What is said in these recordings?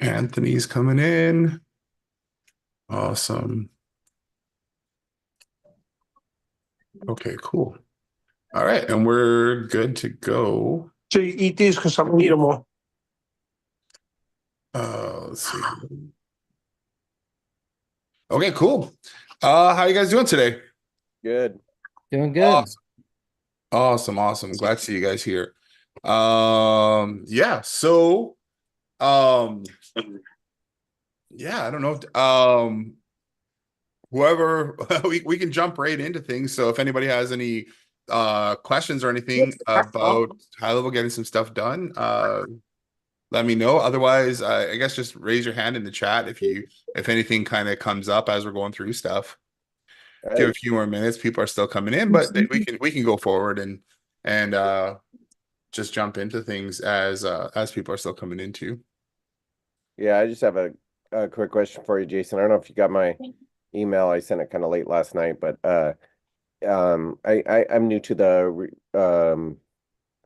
Anthony's coming in. Awesome. Okay, cool. All right, and we're good to go. So you eat these because I'm gonna eat them all. Let's see. Okay, cool. How you guys doing today? Good. Doing good. Awesome. Awesome. Glad to see you guys here. Yeah, um, yeah, I don't know. Whoever we can jump right into things. So if anybody has any questions or anything about high level getting some stuff done, let me know. Otherwise, I guess just raise your hand in the chat if anything kind of comes up as we're going through stuff. Give a few more minutes. People are still coming in, but we can go forward and just jump into things as people are still coming into. Yeah, I just have a quick question for you, Jason. I don't know if you got my email. I sent it kind of late last night, but I'm new to the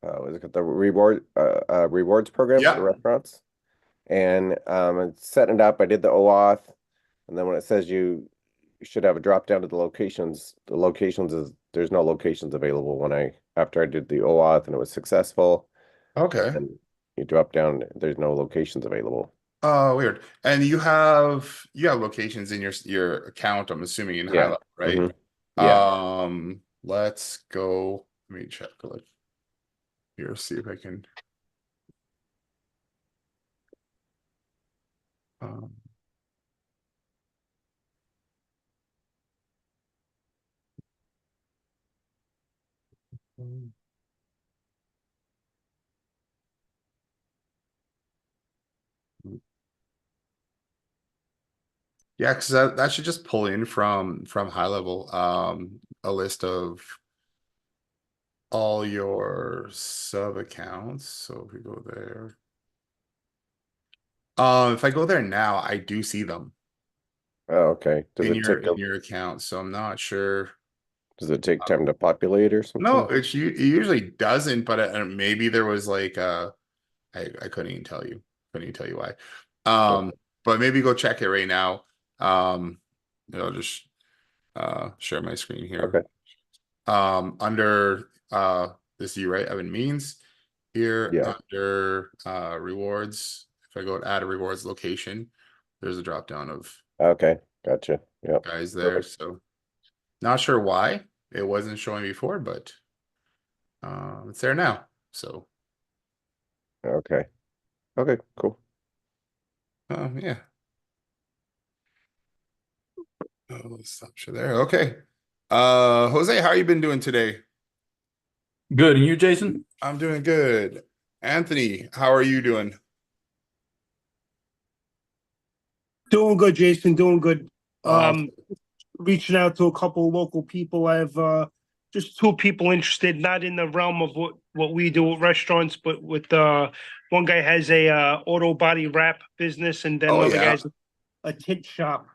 what is it called? The rewards program for the Yeah. restaurants. And I'm setting it up. I did the OAuth, and then when it says you should have a drop down to the locations, there's no locations available when after I did the OAuth and it was successful, Okay. and you drop down, there's no locations available. Oh, weird. And you have locations in your account, I'm assuming in Yeah. Highlight, right? Yeah. Let's go. Let me check like here, see if I can. Um, yeah, because that should just pull in from high level a list of all your sub accounts. So if we go there, if I go there now, I do see them Oh, okay. in your account. So I'm not sure. Does it take time to populate or No, something? it usually doesn't, but maybe there was like I couldn't even tell you. Couldn't even tell you why. Okay. But maybe go check it right now. I'll just share my screen here. Okay. Under this you right Evan means here Yeah. under rewards. If I go to add a rewards location, there's a drop down of Okay. Gotcha. Yep. guys there. Perfect. So not sure why it wasn't showing before, but it's there now. So Okay. Okay. Cool. yeah. Oh, let's stop you there. Okay. Jose, how you been doing today? Good. And you, Jason? I'm doing good. Anthony, how are you doing? Doing good, Jason. Doing good. Uh, Reaching out to a couple of local people. I have just two people interested, not in the realm of what we do at restaurants, but with one guy has a auto body wrap business, and then oh another yeah. guy's a tint shop.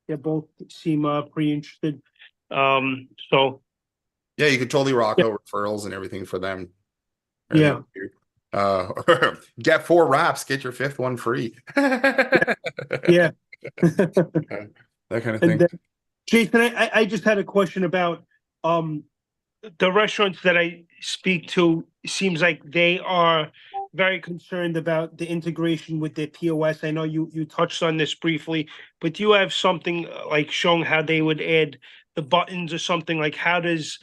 They both seem pretty interested. So Yeah, you could totally rock yeah, out referrals and everything for them. Right? yeah, Get 4 wraps, get your fifth one free. yeah. That kind of And thing. then, Jason, I just had a question about um the restaurants that I speak to. Seems like they are very concerned about the integration with their POS. I know you touched on this briefly, but do you have something like showing how they would add the buttons or something? Like how does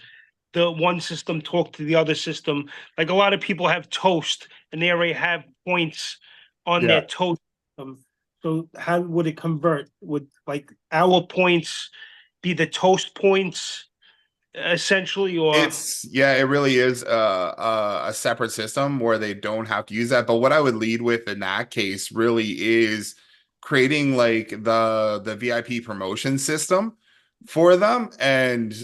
the one system talk to the other system? Like a lot of people have Toast and they already have points on Yeah. their Toast system. So how would it convert? Would like our points be the Toast points essentially, or It really is a separate system where they don't have to use that. But what I would lead with in that case really is creating like the VIP promotion system for them and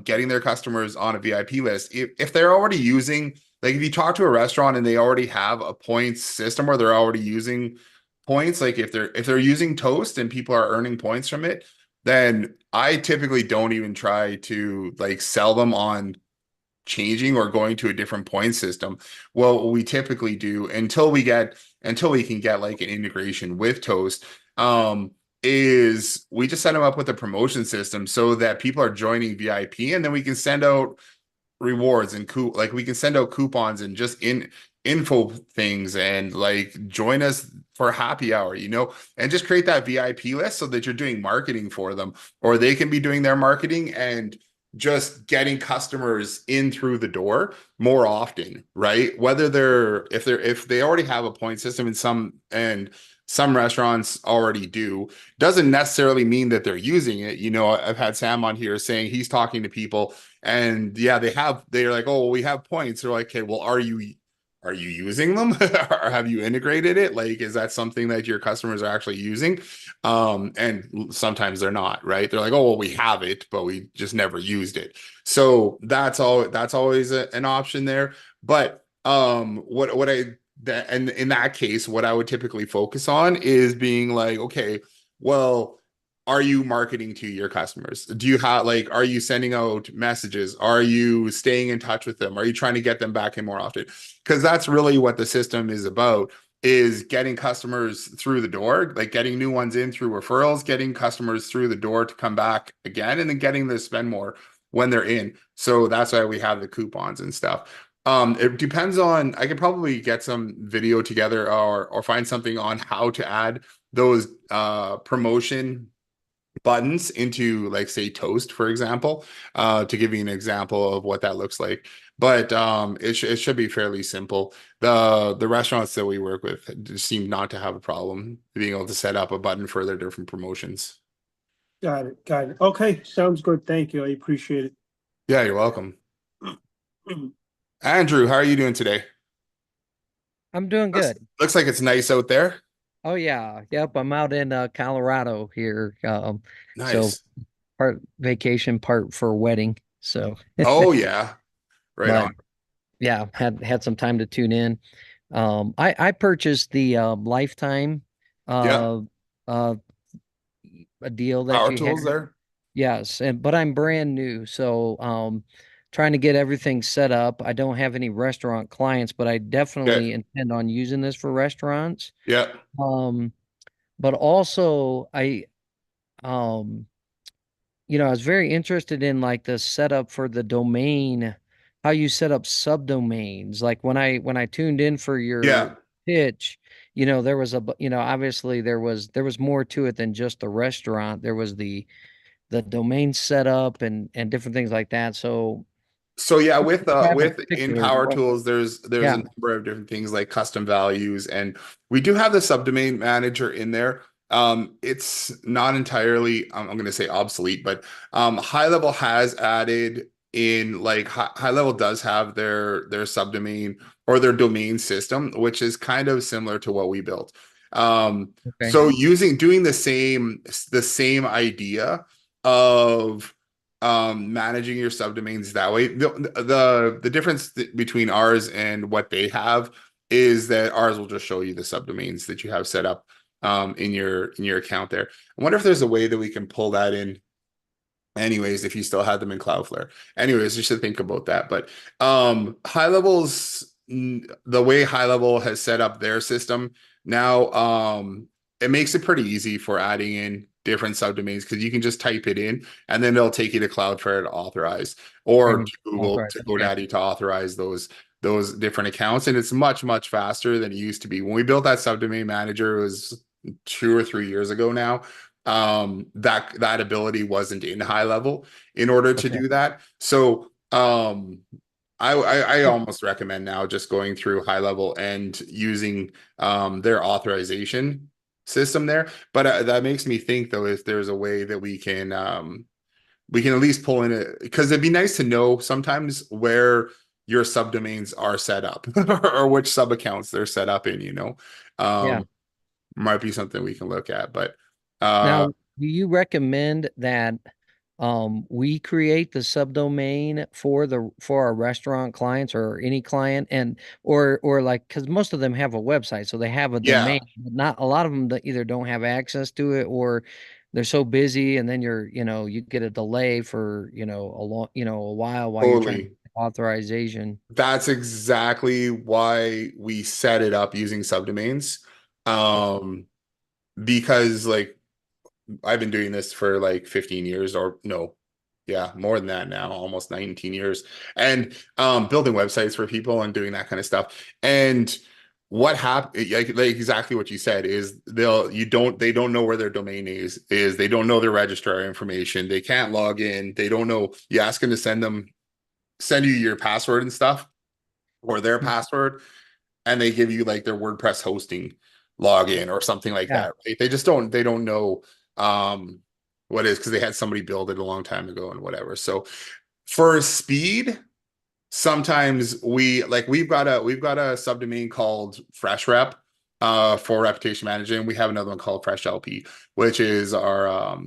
getting their customers on a VIP list. If they're already using, like if you talk to a restaurant and they already have a points system where they're already using points, like if they're using Toast and people are earning points from it, then I typically don't even try to like sell them on changing or going to a different point system, what we typically do until we can get like an integration with Toast, is we just set them up with a promotion system so that people are joining VIP, and then we can send out rewards and like we can send out coupons and just info things, and like join us for happy hour, and just create that VIP list so that you're doing marketing for them, or they can be doing their marketing and just getting customers in through the door more often, right? Whether if they already have a point system, and some restaurants already do, doesn't necessarily mean that they're using it. I've had Sam on here saying he's talking to people, and yeah, they're like, oh, well, we have points. They're like, okay, well, are you using them? Or have you integrated it? Like, is that something that your customers are actually using? And sometimes they're not, right? They're like, oh, well, we have it, but we just never used it. So that's always an option there. But and in that case, what I would typically focus on is being like, okay, well, are you marketing to your customers? Do you have like, are you sending out messages? Are you staying in touch with them? Are you trying to get them back in more often? Because that's really what the system is about, is getting customers through the door, like getting new ones in through referrals, getting customers through the door to come back again, and then getting them to spend more when they're in. So that's why we have the coupons and stuff. It depends on, I could probably get some video together, or find something on how to add those promotion buttons into, like, say, Toast, for example, to give you an example of what that looks like. But it should be fairly simple. The restaurants that we work with just seem not to have a problem being able to set up a button for their different promotions. Got it. Got it. Okay. Sounds good. Thank you. I appreciate it. Yeah, you're welcome. Andrew, how are you doing today? I'm doing good. Looks like it's nice out there. Oh yeah. Yep. I'm out in Colorado here. So Nice. part vacation, part for a wedding. So Oh yeah. Right but on. yeah, had some time to tune in. I purchased the lifetime Yeah. uh a deal that Power you had. tools there. Yes, but I'm brand new, so trying to get everything set up. I don't have any restaurant clients, but I Yeah. definitely intend on using this for restaurants. Yeah. Um, but also um I was very interested in like the setup for the domain, how you set up subdomains. Like when I tuned in for Yeah. your pitch, there was obviously there was more to it than just the restaurant. There was the domain setup and different things like that. So So yeah, traffic with in particular, Power Tools, there's a yeah, number of different things like custom values, and we do have the subdomain manager in there. It's not entirely, I'm going to say obsolete, but High Level has added in, like, High Level does have their subdomain or their domain system, which is kind of similar to what we built. okay, So doing the same idea of managing your subdomains that way. The difference between ours and what they have is that ours will just show you the subdomains that you have set up in your account there. I wonder if there's a way that we can pull that in anyways, if you still had them in Cloudflare. Anyways, you should think about that. But the way High Level has set up their system now, it makes it pretty easy for adding in different subdomains, because you can just type it in and then it'll take you to Cloudflare to authorize, or to Google, right, to okay, GoDaddy to authorize those different accounts. And it's much, much faster than it used to be. When we built that subdomain manager, it was 2 or 3 years ago now. That ability wasn't in High Level in order to okay, do that. So I almost recommend now just going through High Level and using their authorization system there. But that makes me think, though, if there's a way that we can at least pull in it, because it'd be nice to know sometimes where your subdomains are set up or which sub accounts they're set up in, yeah. might be something we can look at. But Now, do you recommend that we create the subdomain for our restaurant clients or any client, and or like, because most of them have a website, so they have a yeah, domain, but not a lot of them that either don't have access to it, or they're so busy, and then you get a delay for a long a while you're trying to totally. authorization. That's exactly why we set it up using subdomains. Because like I've been doing this for like 15 years or no, yeah, more than that now, almost 19 years. And building websites for people and doing that kind of stuff. And what happened like exactly what you said is they don't know where their domain is they don't know their registrar information. They can't log in. They don't know. You ask them to send you your password and stuff or their Mm. password and they give you like their WordPress hosting login or something like Yeah. that, right? They don't know what is because they had somebody build it a long time ago and whatever. So for speed, sometimes we've got a subdomain called FreshRep for reputation management. We have another one called FreshLP, which is our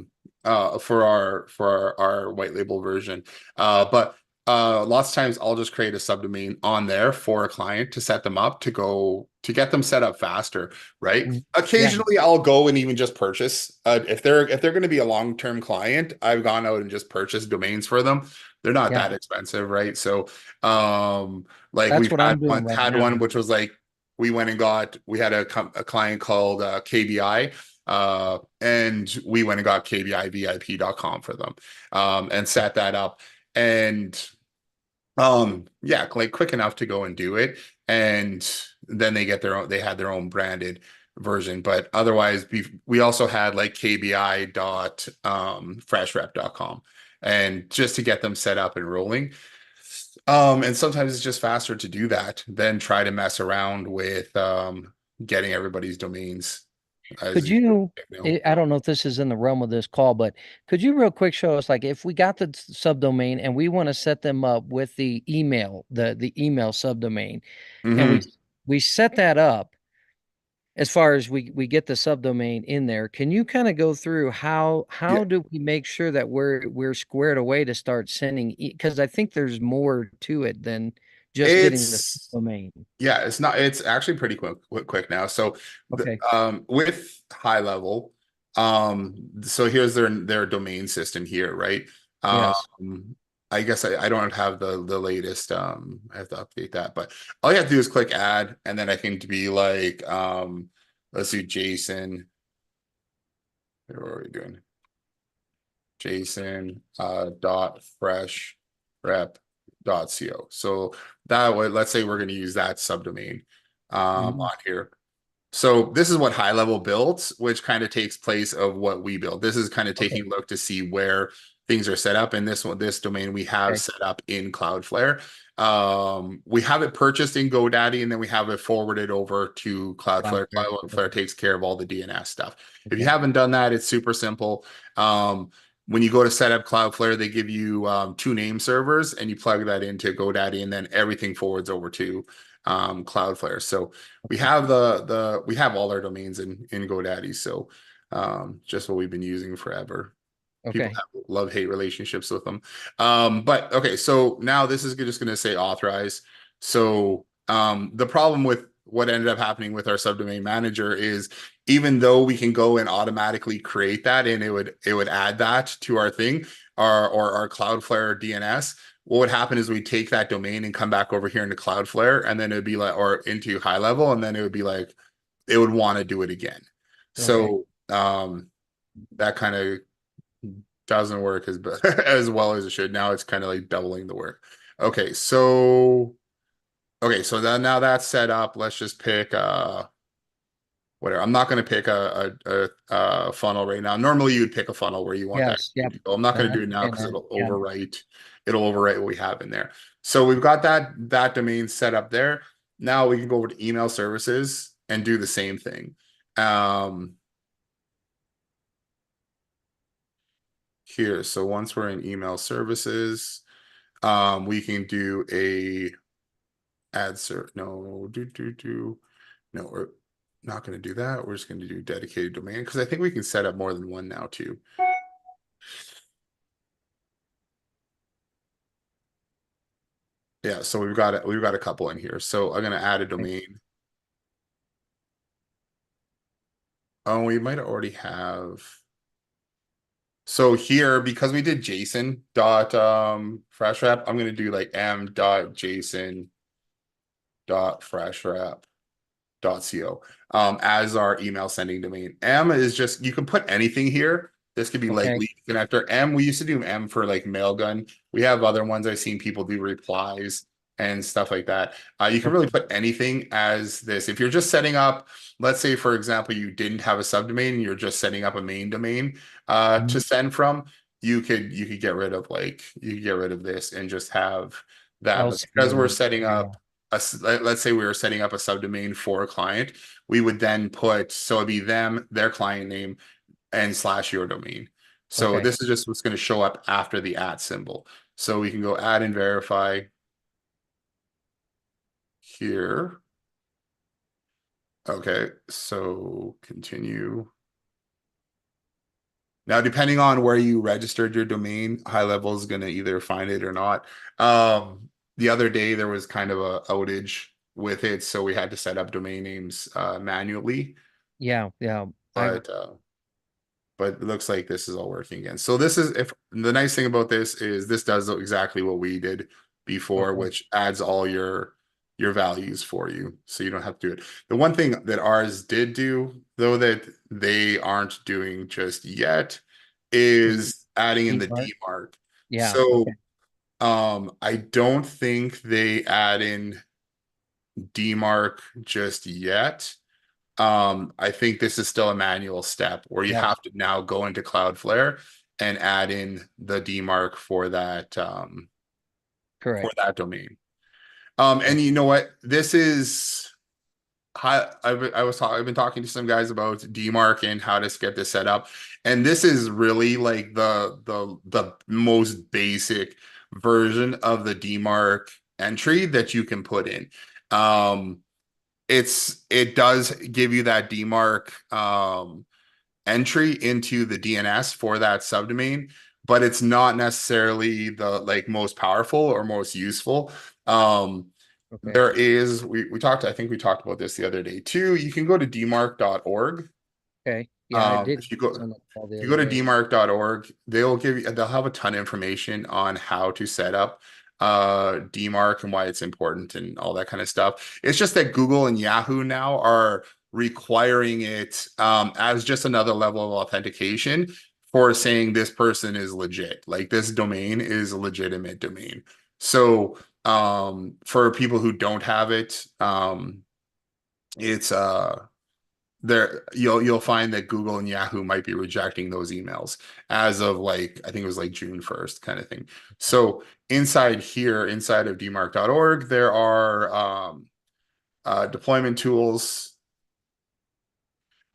for our white label version. But lots of times I'll just create a subdomain on there for a client to set them up to go to get them set up faster, right? Mm. Yeah. Occasionally I'll go and even just purchase if they're going to be a long-term client, I've gone out and just purchased domains for them. They're not Yeah. that expensive, right? So like That's we've what I'm doing right now. which was like we had a client called KBI and we went and got kbivip.com for them and set that up and yeah, like quick enough to go and do it and then they had their own branded version, but otherwise we also had like kbi dot freshrep.com and just to get them set up and rolling. And sometimes it's just faster to do that than try to mess around with getting everybody's domains Could as you, you know. I don't know if this is in the realm of this call, but could you real quick show us, like, if we got the subdomain and we want to set them up with the email, the email subdomain, and Mhm. we set that up as far as we get the subdomain in there, can you kind of go through Yeah, how do we make sure that we're squared away to start sending, because I think there's more to it than just getting the it's domain. yeah, it's not. It's actually pretty quick now. So, Okay. with high level, so here's their domain system here, right? Yes. I guess I don't have the latest. I have to update that, but all you have to do is click add, and then I can be like, let's do Jason. What are we doing? Jason dot fresh rep dot co. So that way, let's say we're going to use that subdomain Mhm. on here. So this is what high level builds, which kind of takes place of what we build. This is kind of Okay. taking a look to see where things are set up. And this domain we have Okay. set up in Cloudflare. We have it purchased in GoDaddy, and then we have it forwarded over to Cloudflare. Cloudflare. Cloudflare takes care of all the DNS stuff. If you Okay. haven't done that, it's super simple. When you go to set up Cloudflare, they give you two name servers, and you plug that into GoDaddy, and then everything forwards over to Cloudflare. So we Okay. have we have all our domains in GoDaddy. So just what we've been using forever. People Okay. have love-hate relationships with them. But okay, so now this is just going to say authorize. So the problem with what ended up happening with our subdomain manager is even though we can go and automatically create that and it would add that to our thing, our Cloudflare DNS, what would happen is we take that domain and come back over here into Cloudflare and then it would be like, or into high level, and then it would be like, it would want to do it again. Okay. So that kind of doesn't work as as well as it should. Now it's kind of like doubling the work. Okay, so then now that's set up. Let's just pick whatever. I'm not going to pick a funnel right now. Normally you would pick a funnel where you want that Yes. Yep. to go. I'm not I going to do it now understand because that. Yeah. it'll overwrite what we have in there. So we've got that domain set up there. Now we can go over to email services and do the same thing. Here. So once we're in email services, we can do a add cert. No, no, we're not going to do that. We're just going to do dedicated domain because I think we can set up more than one now too. Yeah, so we've got a couple in here. So I'm going to add a domain. Oh, we might already have. So here, because we did Jason dot fresh wrap, I'm gonna do like m dot Jason dot fresh wrap dot co as our email sending domain. M is just, you can put anything here. This could be like Okay. lead connector. M, we used to do M for like mailgun. We have other ones I've seen people do replies and stuff like that. You can really put anything as this. If you're just setting up, let's say for example, you didn't have a subdomain, you're just setting up a main domain to Mhm. send from, you could get rid of like, you could get rid of this and just have that. But because we're LCO. setting Yeah. up let's say we were setting up a subdomain for a client, we would then put, so it'd be them, their client name, and slash your domain. So Okay. this is just what's going to show up after the @ symbol. So we can go add and verify here. Okay, so continue. Now, depending on where you registered your domain, high level is going to either find it or not. The other day there was kind of a outage with it, so we had to set up domain names manually. Yeah. Yeah. I But it looks like this is all working again. So this is, if the nice thing about this is this does exactly what we did before, Okay. which adds all your values for you, so you don't have to do it. The one thing that ours did do, though, that they aren't doing just yet, is adding in the DMARC. D mark. Yeah. Okay. So I don't think they add in D mark just yet. I think this is still a manual step where you Yep. have to now go into Cloudflare and add in the DMARC for Correct. that domain. And you know what? This is I've been talking to some guys about DMARC and how to get this set up, and this is really like the most basic version of the DMARC entry that you can put in. It does give you that DMARC entry into the DNS for that subdomain, but it's not necessarily the like most powerful or most useful. Okay. There is, we talked, I think we talked about this the other day too. You can go to dmarc.org. Okay. Yeah, I did If you go send that call the if you other go to day. dmarc.org, they'll have a ton of information on how to set up DMARC and why it's important and all that kind of stuff. It's just that Google and Yahoo now are requiring it as just another level of authentication for saying this person is legit. Like this domain is a legitimate domain. So for people who don't have it, it's there you'll find that Google and Yahoo might be rejecting those emails as of like, I think it was like June 1st kind of thing. So inside here, inside of dmarc.org, there are deployment tools,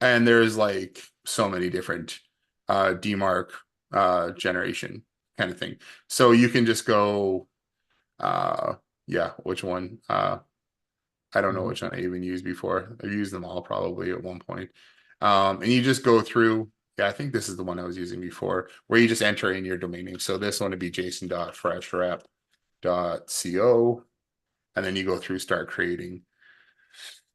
and there's like so many different DMARC generation kind of thing. So you can just go yeah, which one? I don't know Mhm. which one I even used before. I've used them all probably at one point. And you just go through. Yeah, I think this is the one I was using before, where you just enter in your domain name. So this one would be jason.freshwrap.co, and then you go through start creating.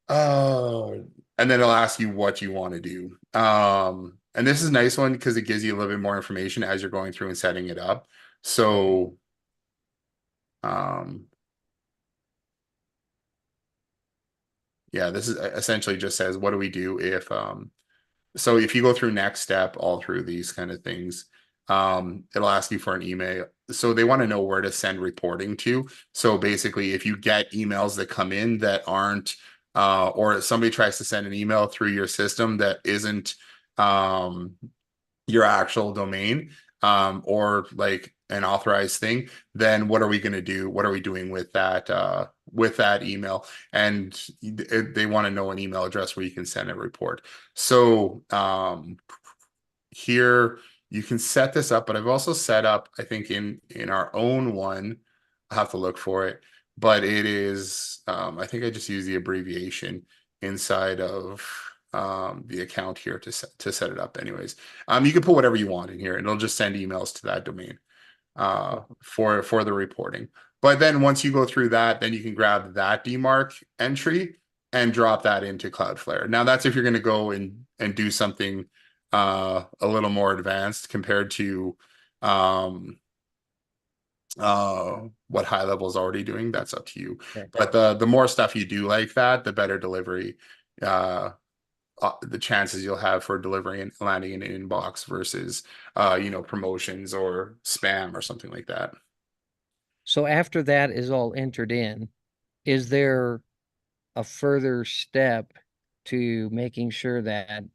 Oh, and then it'll ask you what you want to do. And this is a nice one because it gives you a little bit more information as you're going through and setting it up. So, um, yeah, this is essentially just says, what do we do if so if you go through next step, all through these kind of things, it'll ask you for an email. So they want to know where to send reporting to. So basically, if you get emails that come in that aren't, or somebody tries to send an email through your system that isn't your actual domain, or like an authorized thing, then what are we going to do? What are we doing with that email? And they want to know an email address where you can send a report. So here you can set this up, but I've also set up, I think in our own one, I'll have to look for it, but it is I think I just use the abbreviation inside of the account here to set it up anyways. You can put whatever you want in here and it'll just send emails to that domain for the reporting. But then once you go through that, then you can grab that DMARC entry and drop that into Cloudflare. Now that's if you're going to go and do something a little more advanced compared to what high level is already doing. That's up to you. Okay. But the more stuff you do like that, the better delivery the chances you'll have for delivering and landing in an inbox versus promotions or spam or something like that. So after that is all entered in, is there a further step to making sure that,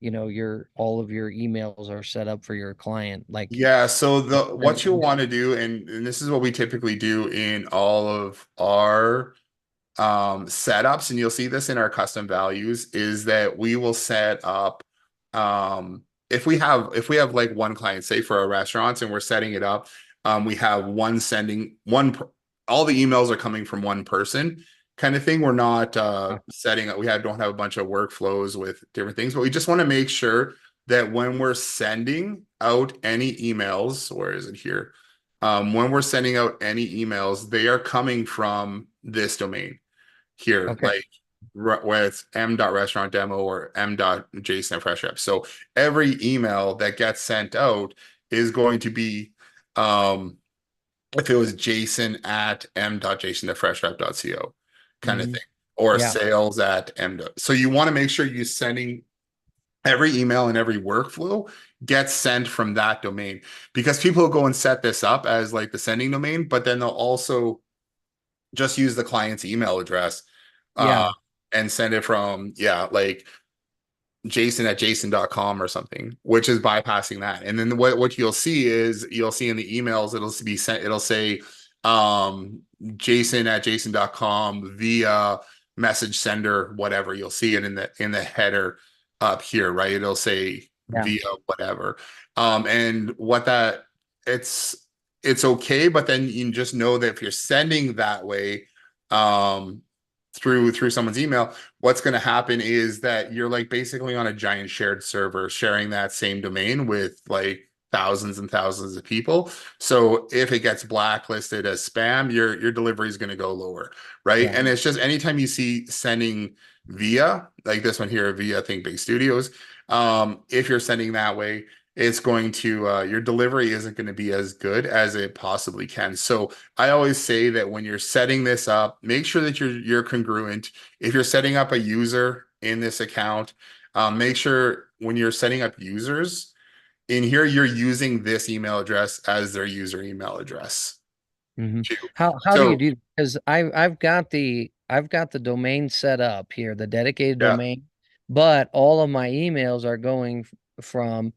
your all of your emails are set up for your client? Like, Yeah, so the and- what you'll want to do, and this is what we typically do in all of our setups, and you'll see this in our custom values, is that we will set up if we have like one client, say for our restaurants, and we're setting it up, we have one sending all the emails are coming from one person kind of thing. We're not setting up, don't have a bunch of workflows with different things, but we just want to make sure that when we're sending out any emails, where is it here? When we're sending out any emails, they are coming from this domain here, Okay. like where it's m.restaurant.demo or m.jason@fresh-rep. So every email that gets sent out is going to be, if it was jason at m.jason@fresh-rep.co kind of Mhm. thing, or Yeah. sales at m. So you want to make sure you're sending every email and every workflow gets sent from that domain, because people will go and set this up as like the sending domain, but then they'll also just use the client's email address uh Yeah. and send it from like jason@jason.com or something, which is bypassing that. And then what you'll see is, you'll see in the emails, it'll say jason@jason.com via message sender, whatever. You'll see it in the header up here, right? It'll say Yeah. via whatever. And what that it's it's okay, but then you just know that if you're sending that way, through someone's email, what's going to happen is that you're like basically on a giant shared server, sharing that same domain with like thousands and thousands of people. So if it gets blacklisted as spam, your delivery is going to go lower, right? Yeah. And it's just anytime you see sending via, like this one here, via Think Big Studios, if you're sending that way, it's going to your delivery isn't going to be as good as it possibly can. So I always say that when you're setting this up, make sure that you're congruent. If you're setting up a user in this account, make sure when you're setting up users in here, you're using this email address as their user email address Mhm. too. How do you So do? Because I've got the domain set up here, the dedicated yeah, domain, but all of my emails are going from,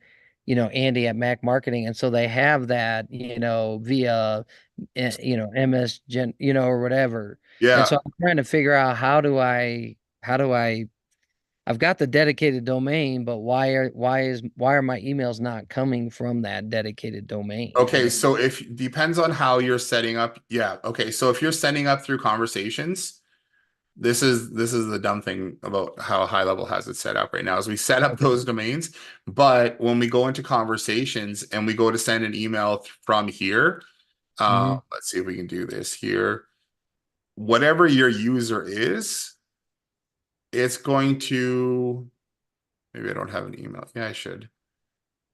Andy at Mac Marketing, and so they have that, via, MS Gen, or whatever. And yeah. so I'm trying to figure out how do I I've got the dedicated domain, but why are my emails not coming from that dedicated domain? Okay, so if depends on how you're setting up. Yeah. Okay, so if you're setting up through conversations, this is the dumb thing about how high level has it set up right now, is we set up Okay. those domains, but when we go into conversations and we go to send an email from here, Mhm. let's see if we can do this here. Whatever your user is, it's going to, maybe I don't have an email. Yeah, I should.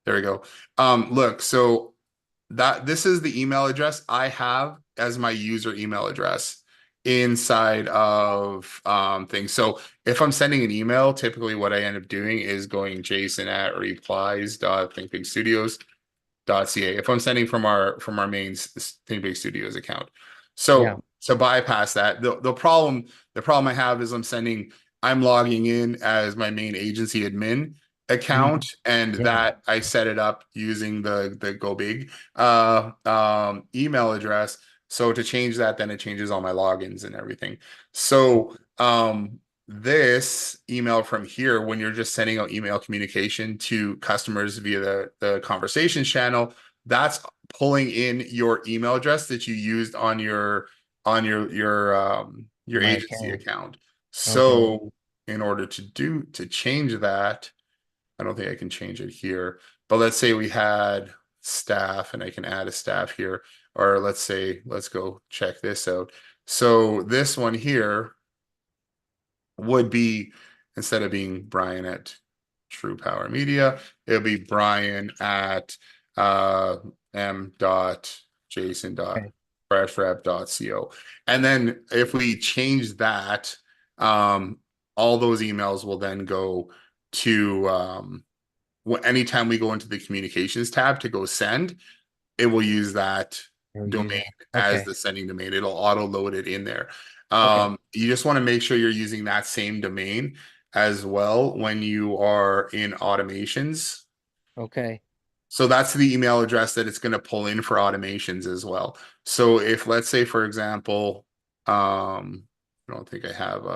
There we go. Look, so this is the email address I have as my user email address inside of things. So if I'm sending an email, typically what I end up doing is going jason@replies.thinkbigstudios.ca if I'm sending from our main Think Big Studios account. Yeah. So to bypass that, the problem I have is I'm logging in as my main agency admin Mhm. account, and Yeah. that I set it up using the Go Big email address. So to change that, then it changes all my logins and everything. So this email from here, when you're just sending out email communication to customers via the conversations channel, that's pulling in your email address that you used on your My agency account. account. Okay. So in order to change that, I don't think I can change it here, but let's say we had staff and I can add a staff here, or let's go check this out. So this one here would be, instead of being Brian at True Power Media. It'll be Brian at m dot jason dot Okay. freshrep.co. And then if we change that, all those emails will then go to anytime we go into the communications tab to go send, it will use that We'll use domain that. as Okay. the sending domain. It'll auto load it in there. Okay. You just want to make sure you're using that same domain as well when you are in automations. Okay. So that's the email address that it's going to pull in for automations as well. So if let's say, for example, I don't think I have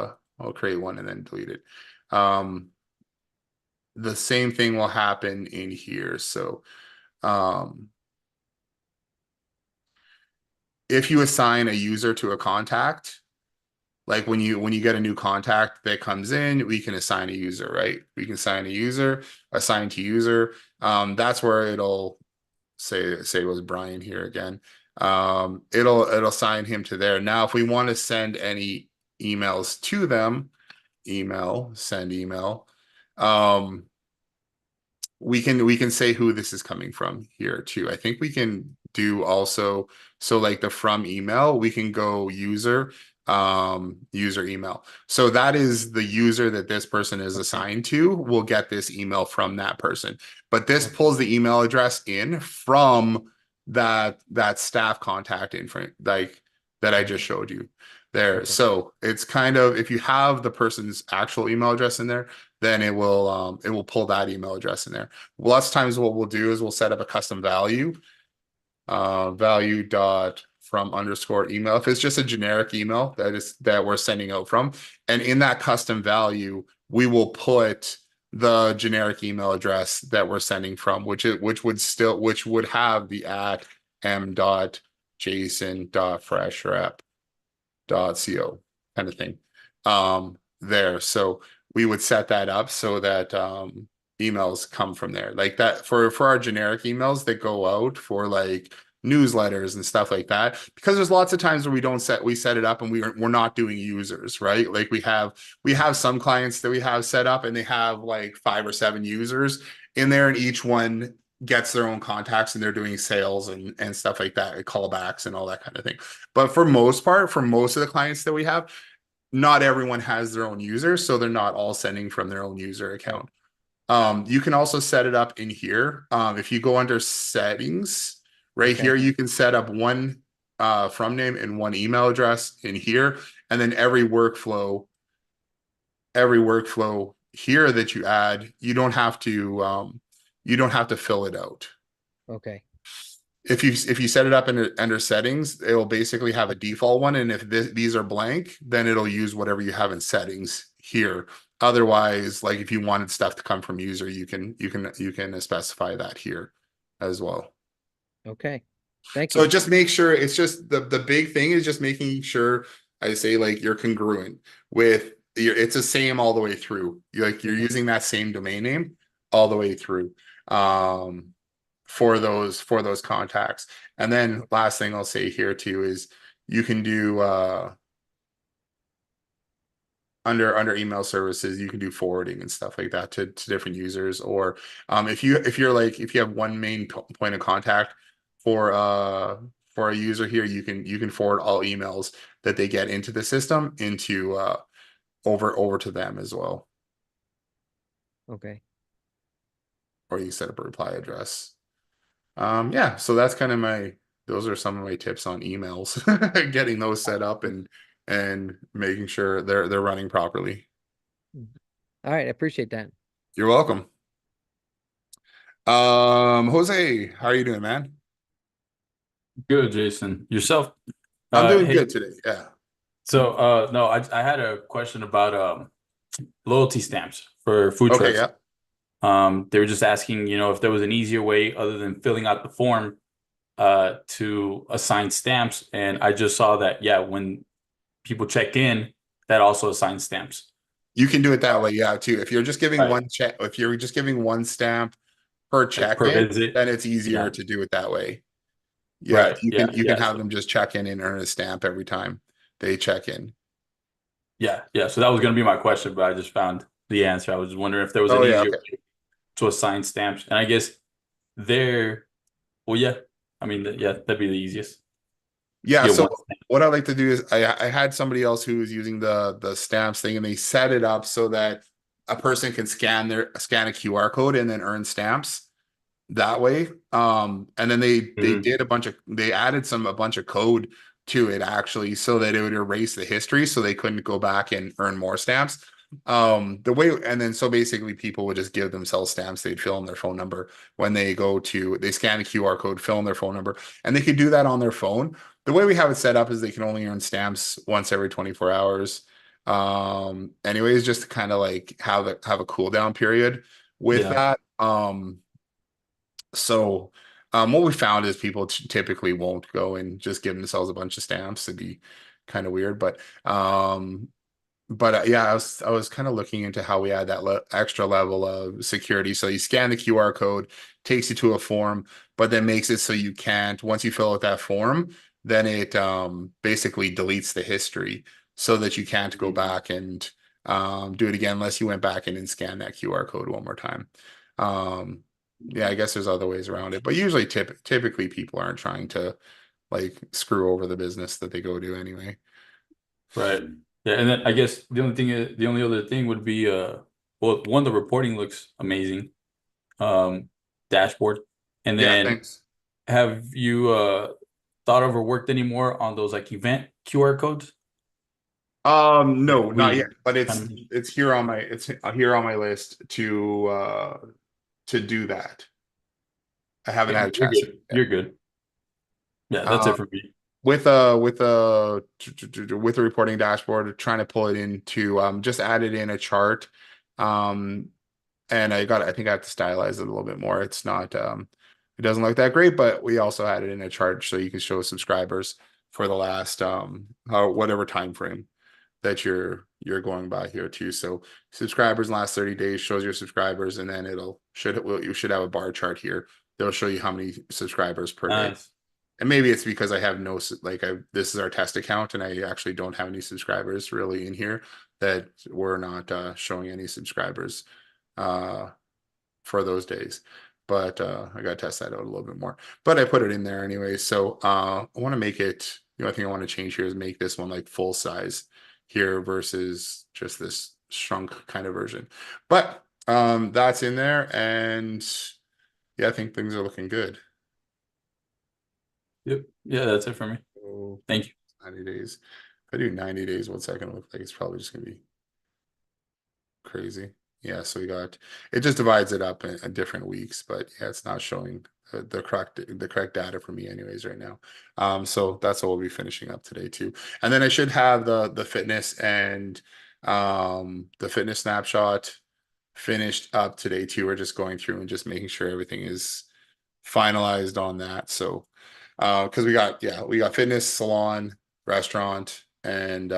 I'll create one and then delete it. The same thing will happen in here. So if you assign a user to a contact, like when you get a new contact that comes in, we can assign a user, right? We can assign a user, assign to user. That's where it'll say it was Brian here again. It'll assign him to there. Now, if we want to send any emails to them, send email. We can say who this is coming from here too. I think we can do also, so like the from email, we can go user email. So that is the user that this person is assigned to will get this email from that person. But this pulls the email address in from that staff contact info like that I just showed you there. Okay. So it's kind of, if you have the person's actual email address in there, then it will pull that email address in there. Lots of times what we'll do is we'll set up a custom value, value dot from underscore email. If it's just a generic email that we're sending out from, and in that custom value, we will put the generic email address that we're sending from, which would have the at m dot jason dot freshrep dot co kind of thing there. So we would set that up so that emails come from there, like that for our generic emails that go out for like newsletters and stuff like that, because there's lots of times where we set it up and we're not doing users, right? Like we have some clients that we have set up and they have like 5 or 7 users in there, and each one gets their own contacts and they're doing sales and stuff like that, callbacks and all that kind of thing. But for most of the clients that we have, not everyone has their own user, so they're not all sending from their own user account. You can also set it up in here. If you go under settings, right Okay. here, you can set up one from name and one email address in here, and then every workflow here that you add, you don't have to fill it out. Okay. If you set it up under settings, it will basically have a default one, and if these are blank, then it'll use whatever you have in settings here. Otherwise, like if you wanted stuff to come from user, you can specify that here as well. Okay. Thank So you. just make sure, it's just the big thing is just making sure, I say, like you're congruent with it's the same all the way through. You're using that same domain name all the way through. For those contacts. And then last thing I'll say here too is you can do under email services, you can do forwarding and stuff like that to different users. Or if you have one main point of contact for a user here, you can forward all emails that they get into the system into over to them as well. Okay. Or you set up a reply address. Yeah, so that's kind of those are some of my tips on emails, getting those set up and making sure they're running properly. All right. I appreciate that. You're welcome. Jose, how are you doing, man? Good, Jason. Yourself? I'm doing Hey, good today. Yeah. so no, I had a question about loyalty stamps for food Okay, trucks. yeah. They were just asking, if there was an easier way other than filling out the form to assign stamps. And I just saw that, yeah, when people check in, that also assigns stamps. You can do it that way, yeah, too. If you're just giving Right. one stamp per Like per check-in, visit. then it's easier Yeah. to do it that way. Yeah, Right. you can Yeah. have them just check in and earn a stamp every time they check in. Yeah. So that was going to be my question, but I just found the answer. I was wondering if there was Oh an yeah, easier okay. way to assign stamps. And I guess there, well, yeah. I mean, yeah, that'd be the easiest. Yeah, Get so one stamp. what I like to do is I had somebody else who was using the stamps thing, and they set it up so that a person can scan a QR code and then earn stamps that way. And then they Mhm. did they added a bunch of code to it actually so that it would erase the history so they couldn't go back and earn more stamps. The way and then so basically people would just give themselves stamps, they'd fill in their phone number when they scan a QR code, fill in their phone number, and they could do that on their phone. The way we have it set up is they can only earn stamps once every 24 hours. Anyways, just to kind of like have a cooldown period with Yeah. that. So what we found is people typically won't go and just give themselves a bunch of stamps. It'd be kind of weird, but yeah, I was kind of looking into how we add that extra level of security. So you scan the QR code, takes you to a form, but then makes it so you can't, once you fill out that form, then it basically deletes the history so that you can't go Mhm. back and do it again unless you went back in and scanned that QR code one more time. Um, yeah, I guess there's other ways around it, but usually typically people aren't trying to like screw over the business that they go to anyway. Right. Yeah, and then I guess the only other thing would be well, one, the reporting looks amazing. Dashboard. And Yeah, then thanks. have you thought of or worked anymore on those like event QR codes? No, not yet, We but kind of it's here on my here on my list to do that. I haven't yeah, had a you're chance to do good. it yet. You're good. Yeah, that's it Um, for me. with a reporting dashboard, trying to pull it into just added in a chart. Um, and I think I have to stylize it a little bit more. It's not it doesn't look that great, but we also had it in a chart so you can show subscribers for the last whatever time frame that you're going by here too. So subscribers in the last 30 days shows your subscribers, and then you should have a bar chart here. They'll show you how many subscribers per day. Nice. And maybe it's because I have no like I this is our test account and I actually don't have any subscribers really in here that we're not showing any subscribers uh for those days. But I gotta test that out a little bit more. But I put it in there anyway. So I want to make it, the only thing I want to change here is make this one like full size here versus just this shrunk kind of version. But that's in there, and yeah, I think things are looking good. Yep. Yeah, that's it for me. So Thank you. 90 days. If I do 90 days, what's that gonna look like? It's probably just gonna be crazy. Yeah, so we got it just divides it up in different weeks, but yeah, it's not showing the correct data for me anyways right now. So that's what we'll be finishing up today too. And then I should have the fitness and the fitness snapshot finished up today too. We're just going through and just making sure everything is finalized on that. So because we got fitness, salon, restaurant, and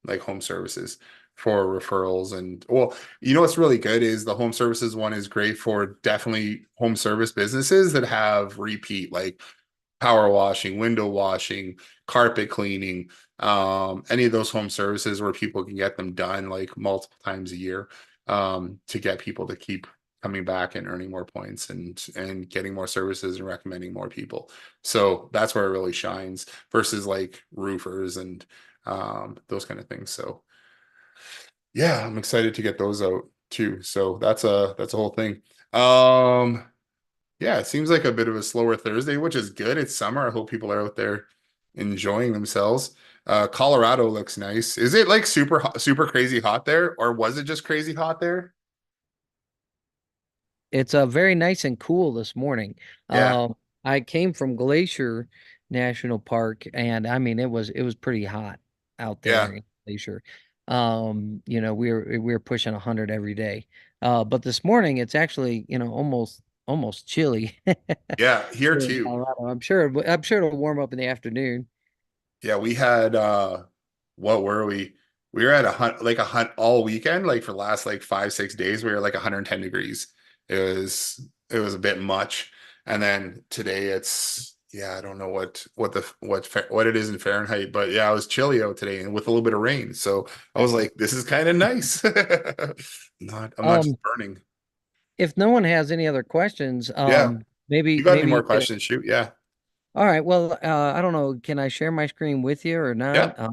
like home services for referrals. And well, you know what's really good is the home services one is great for definitely home service businesses that have repeat, like power washing, window washing, carpet cleaning, any of those home services where people can get them done like multiple times a year, to get people to keep coming back and earning more points and getting more services and recommending more people. So that's where it really shines versus like roofers and those kind of things. So yeah, I'm excited to get those out too. So that's a whole thing. Yeah, it seems like a bit of a slower Thursday, which is good. It's summer. I hope people are out there enjoying themselves. Colorado looks nice. Is it like super crazy hot there, or was it just crazy hot there? It's very nice and cool this morning. Yeah, I came from Glacier National Park, and I mean it was pretty hot out yeah, there in Glacier. We were pushing 100 every day. But this morning it's actually almost chilly yeah. Here here in too. Colorado. I'm sure it'll warm up in the afternoon. Yeah, we had what were we? We were at a hunt all weekend, like for the last like 5 6 days, we were like 110 degrees. It was a bit much. And then today Yeah, I don't know what it is in Fahrenheit, but yeah, it was chilly out today and with a little bit of rain. So I was like, this is kind of nice. I'm not just Um, burning. if no one has any other questions, Yeah. You got any maybe more you could. questions? Shoot. Yeah. All right. Well, I don't know. Can I share my screen with you or Yeah. not?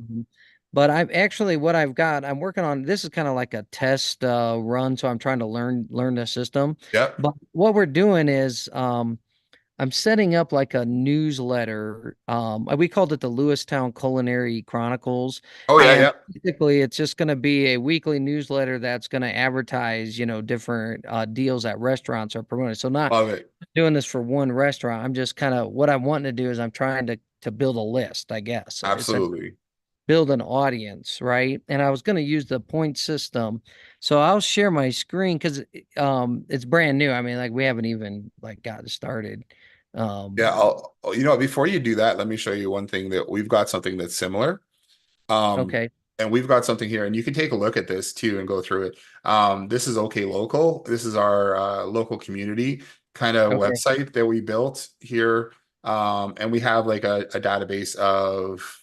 But I've actually what I've got, I'm working on this is kind of like a test run, so I'm trying to learn the system. Yeah. But what we're doing is I'm setting up like a newsletter. We called it the Lewistown Culinary Chronicles, Oh yeah. and Yeah. basically it's just going to be a weekly newsletter that's going to advertise, different deals that restaurants are promoting. So not Love it. doing this for one restaurant. I'm just kind of what I'm wanting to do is I'm trying to build a list, I guess. It's a Absolutely. build an audience, right? And I was going to use the point system. So I'll share my screen because it's brand new. I mean, like we haven't even like got started. Yeah. Um, Before you do that, let me show you one thing that we've got something that's similar. Um, okay. and we've got something here, and you can take a look at this too and go through it. This is OK Local. This is our local community kind of Okay. website that we built here. And we have like a database of,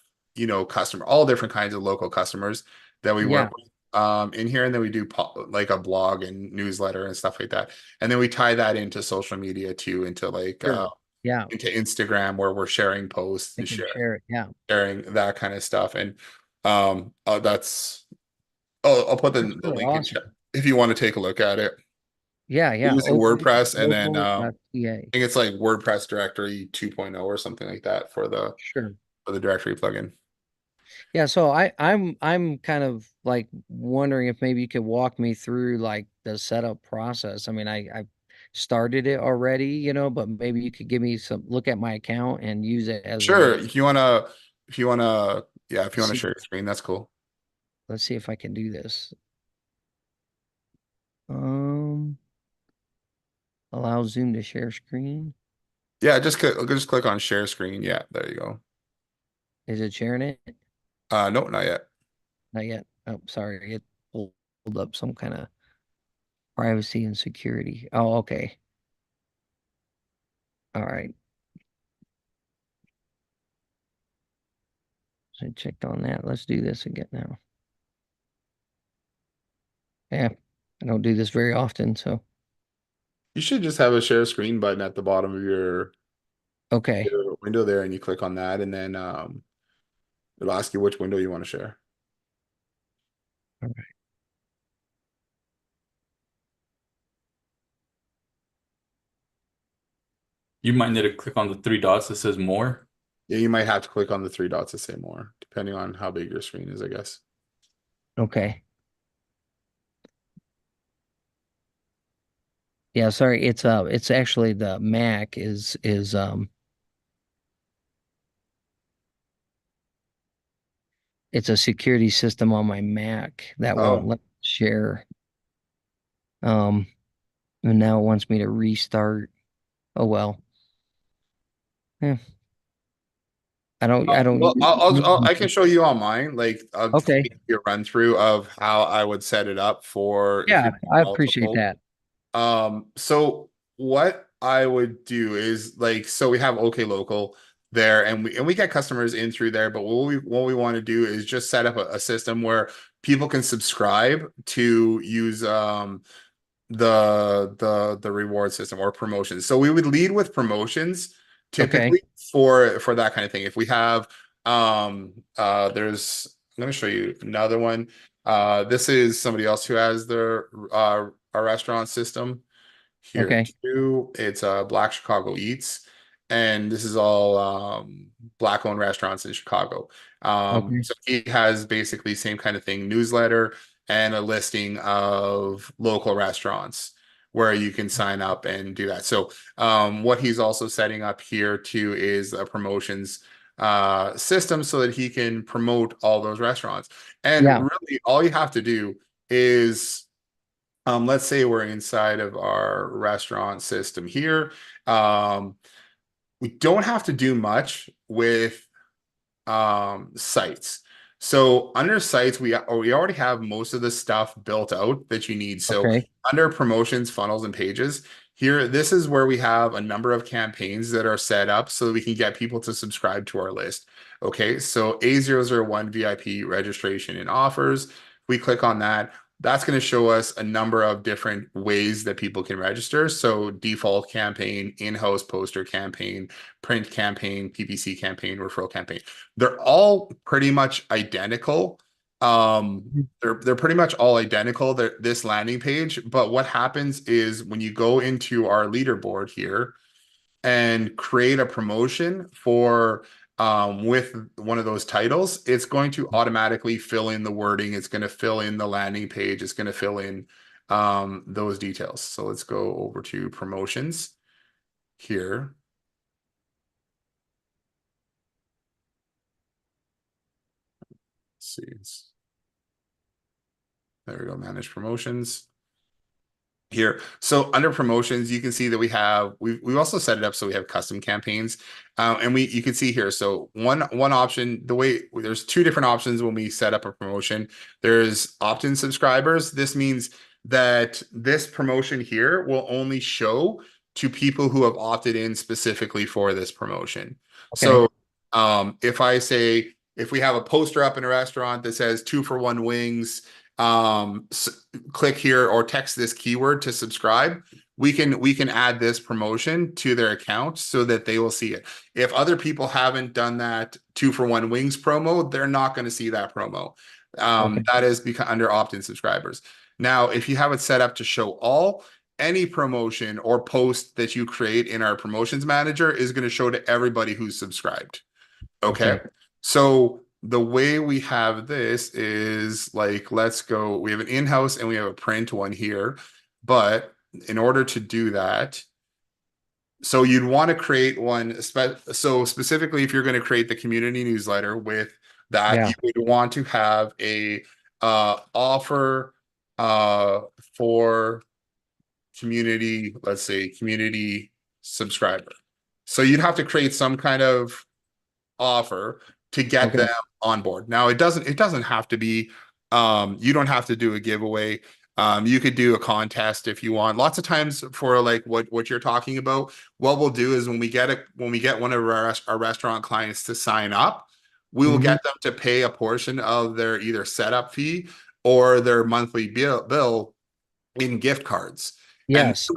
all different kinds of local customers that we Yeah. work with in here. And then we do like a blog and newsletter and stuff like that. And then we tie that into social media too, into like Sure. Yeah. into Instagram where we're sharing posts I and can share it. Yeah. sharing that kind of stuff. And that's I'll put That's the really link in chat awesome. if you want to take a look at it. Yeah. We're Yeah. using OK WordPress, and then local.ca. I think it's like WordPress directory 2.0 or something like that for Sure. the directory plugin. Yeah, so I'm kind of like wondering if maybe you could walk me through like the setup process. I mean, I started it already, but maybe you could give me some look at my account and use it as Sure, a if you wanna, yeah, if you wanna see. share your screen, that's cool. Let's see if I can do this. Um, allow Zoom to share screen. Yeah, just click on share screen. Yeah, there you go. Is it sharing it? No, not yet. Not yet. Oh, sorry. It pulled up some kind of privacy and security. Oh, okay. All right. So I checked on that. Let's do this again now. Yeah, I don't do this very often, so You should just have a share screen button at the bottom of okay. your window there, and you click on that, and then it'll ask you which window you want to share. All right. You might need to click on the three dots that says more. Yeah, you might have to click on the three dots to say more, depending on how big your screen is, I guess. Okay. Yeah, sorry. It's actually the Mac is it's a security system on my Mac that won't Oh, let me share. Um, and now it wants me to restart. Oh well. Yeah. I don't well, I can use- show you on mine. Like, I'll give Okay. you a run through of how I would set it up for if Yeah, you're I appreciate multiple. that. So what I would do is like, so we have OK Local there, and we get customers in through there. But what we want to do is just set up a system where people can subscribe to use the reward system or promotions. So we would lead with promotions Okay. typically for that kind of thing. If we have there's I'm going to show you another one. This is somebody else who has their a restaurant system here Okay. too. It's Black Chicago Eats, and this is all black owned restaurants in Chicago. Okay. So he has basically same kind of thing, newsletter and a listing of local restaurants where you can sign up and do that. So what he's also setting up here too is a promotions system so that he can promote all those restaurants. And Yeah. really all you have to do is let's say we're inside of our restaurant system here. We don't have to do much with sites. So under sites, we already have most of the stuff built out that you need. So Okay. under promotions, funnels, and pages, here, this is where we have a number of campaigns that are set up so that we can get people to subscribe to our list. Okay, so A001 VIP registration and offers. We click on that. That's going to show us a number of different ways that people can register. So default campaign, in-house poster campaign, print campaign, PPC campaign, referral campaign. They're all pretty much identical. They're pretty much all identical. This landing page, but what happens is when you go into our leaderboard here and create a promotion for with one of those titles, it's going to automatically fill in the wording. It's going to fill in the landing page. It's going to fill in those details. So let's go over to promotions here. Let's see. There we go. Manage promotions here. So under promotions, you can see that we've also set it up so we have custom campaigns, and you can see here. So one option, there's two different options when we set up a promotion. There's opt-in subscribers. This means that this promotion here will only show to people who have opted in specifically for this promotion. Okay. So if we have a poster up in a restaurant that says 2 for 1 wings, click here or text this keyword to subscribe, we can add this promotion to their account so that they will see it. If other people haven't done that 2 for 1 wings promo, they're not going to see that promo. That is under opt-in subscribers. Now, if you have it set up to show all, any promotion or post that you create in our promotions manager is going to show to everybody who's subscribed. Okay. So the way we have this is like, we have an in-house and we have a print one here. But in order to do that, so you'd want to create one. So specifically, if you're going to create the community newsletter with that, you would want to have a offer for community, let's say community subscriber. So you'd have to create some kind of offer to get them on board. Now it doesn't have to be you don't have to do a giveaway. You could do a contest if you want. Lots of times for like what you're talking about, what we'll do is when we get one of our restaurant clients to sign up, we will get them to pay a portion of their either setup fee or their monthly bill in gift cards. Yes.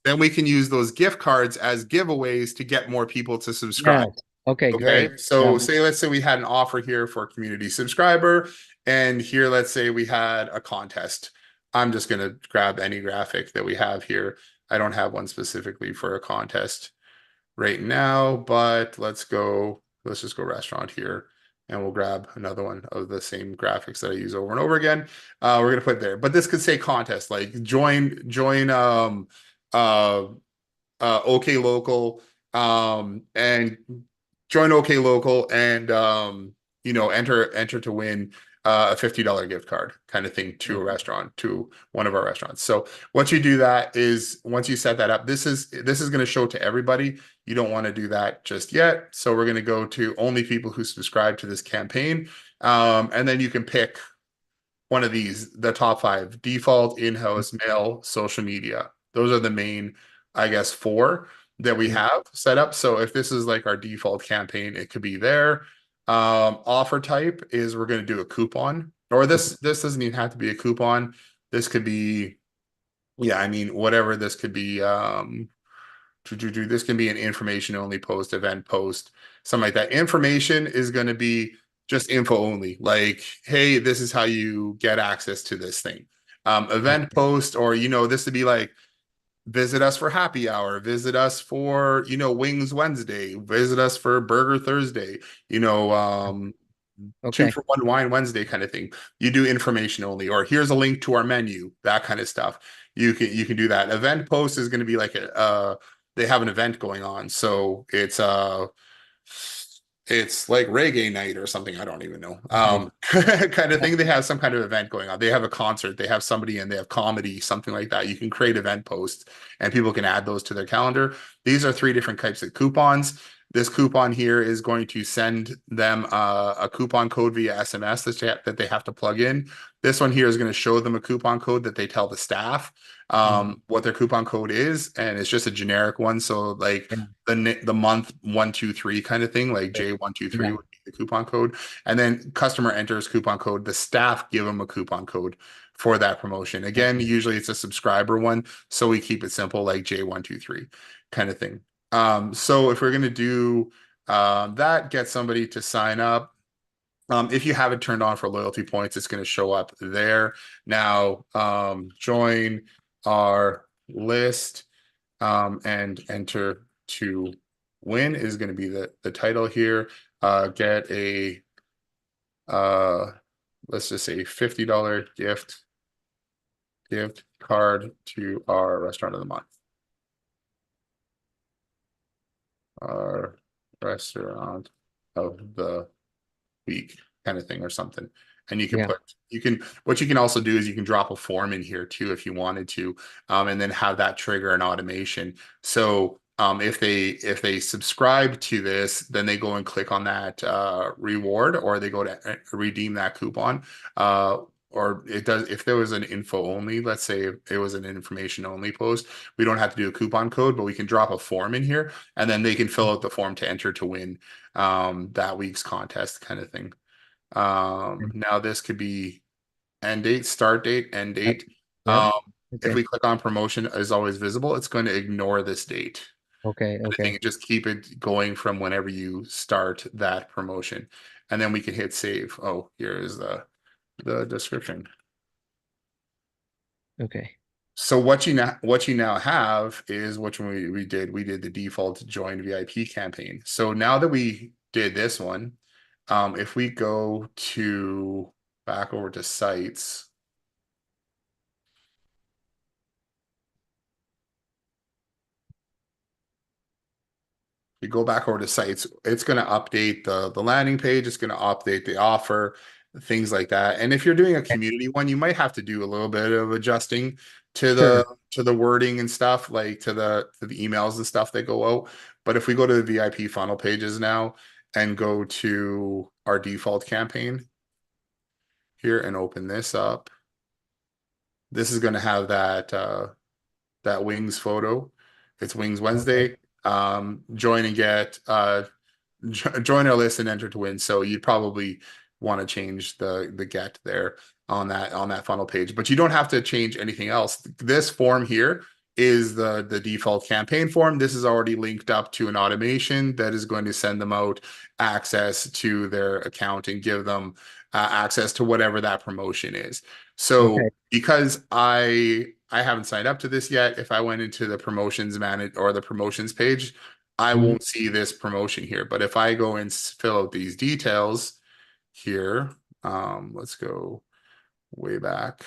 And we can use those gift cards as giveaways to get more people to subscribe. Yes. Okay, great. So Yeah. let's say we had an offer here for a community subscriber, and here, let's say we had a contest. I'm just going to grab any graphic that we have here. I don't have one specifically for a contest right now, but let's just go restaurant here, and we'll grab another one of the same graphics that I use over and over again. We're going to put there, but this could say contest, like join OK Local, and join OK Local and enter to win a $50 gift card kind of thing to a restaurant, to one of our restaurants. So once you do that, once you set that up, this is going to show to everybody. You don't want to do that just yet. So we're going to go to only people who subscribe to this campaign. And then you can pick one of these, the top 5: default, in-house, mail, social media. Those are the main, I guess, 4 that we have set up. So if this is like our default campaign, it could be there. Offer type is we're going to do a coupon, or this doesn't even have to be a coupon. This could be, whatever this could be. This can be an information only post, event post, something like that. Information is going to be just info only, like, hey, this is how you get access to this thing. Event post, or this would be like, visit us for happy hour, visit us for wings Wednesday, visit us for burger Thursday, 2 for 1 wine Wednesday kind of thing. You do information only, or here's a link to our menu, that kind of stuff. You can do that. Event post is going to be like they have an event going on, so it's like reggae night or something. I don't even know. Kind of thing. They have some kind of event going on. They have a concert. They have somebody in. They have comedy, something like that. You can create event posts, and people can add those to their calendar. These are 3 different types of coupons. This coupon here is going to send them a coupon code via SMS that they have to plug in. This one here is going to show them a coupon code that they tell the staff what their coupon code is, and it's just a generic one. So like the month 123 kind of thing, like J123 would be the coupon code, and then customer enters coupon code. The staff give them a coupon code for that promotion. Again, usually it's a subscriber one, so we keep it simple, like J123 kind of thing. So if we're going to do that, get somebody to sign up. If you have it turned on for loyalty points, it's going to show up there. Now, join our list and enter to win is going to be the title here. Get a, let's just say $50 gift card to our restaurant of the month. Our restaurant of the week kind of thing or something. And you can what you can also do is you can drop a form in here too if you wanted to, and then have that trigger an automation. So if they subscribe to this, then they go and click on that reward, or they go to redeem that coupon. Or it does, if there was an info only, let's say it was an information only post, we don't have to do a coupon code, but we can drop a form in here, and then they can fill out the form to enter to win that week's contest kind of thing. Now this could be end date, start date, end date. If we click on promotion is always visible, it's going to ignore this date. Okay. And just keep it going from whenever you start that promotion. And then we can hit save. Oh, here is the description. Okay. So what you now have is what we did the default join VIP campaign. So now that we did this one, if we go to back over to sites, you go back over to sites, it's going to update the landing page, it's going to update the offer, things like that. And if you're doing a community one, you might have to do a little bit of adjusting to the wording and stuff, like to the emails and stuff that go out. But if we go to the VIP funnel pages now and go to our default campaign here and open this up, this is going to have that wings photo. It's Wings Wednesday. Join and get join our list and enter to win. So you'd probably want to change the get there on that funnel page, but you don't have to change anything else. This form here is the default campaign form. This is already linked up to an automation that is going to send them out access to their account and give them access to whatever that promotion is. So because I haven't signed up to this yet, if I went into the promotions manage or the promotions page, I won't see this promotion here. But if I go and fill out these details here, let's go way back.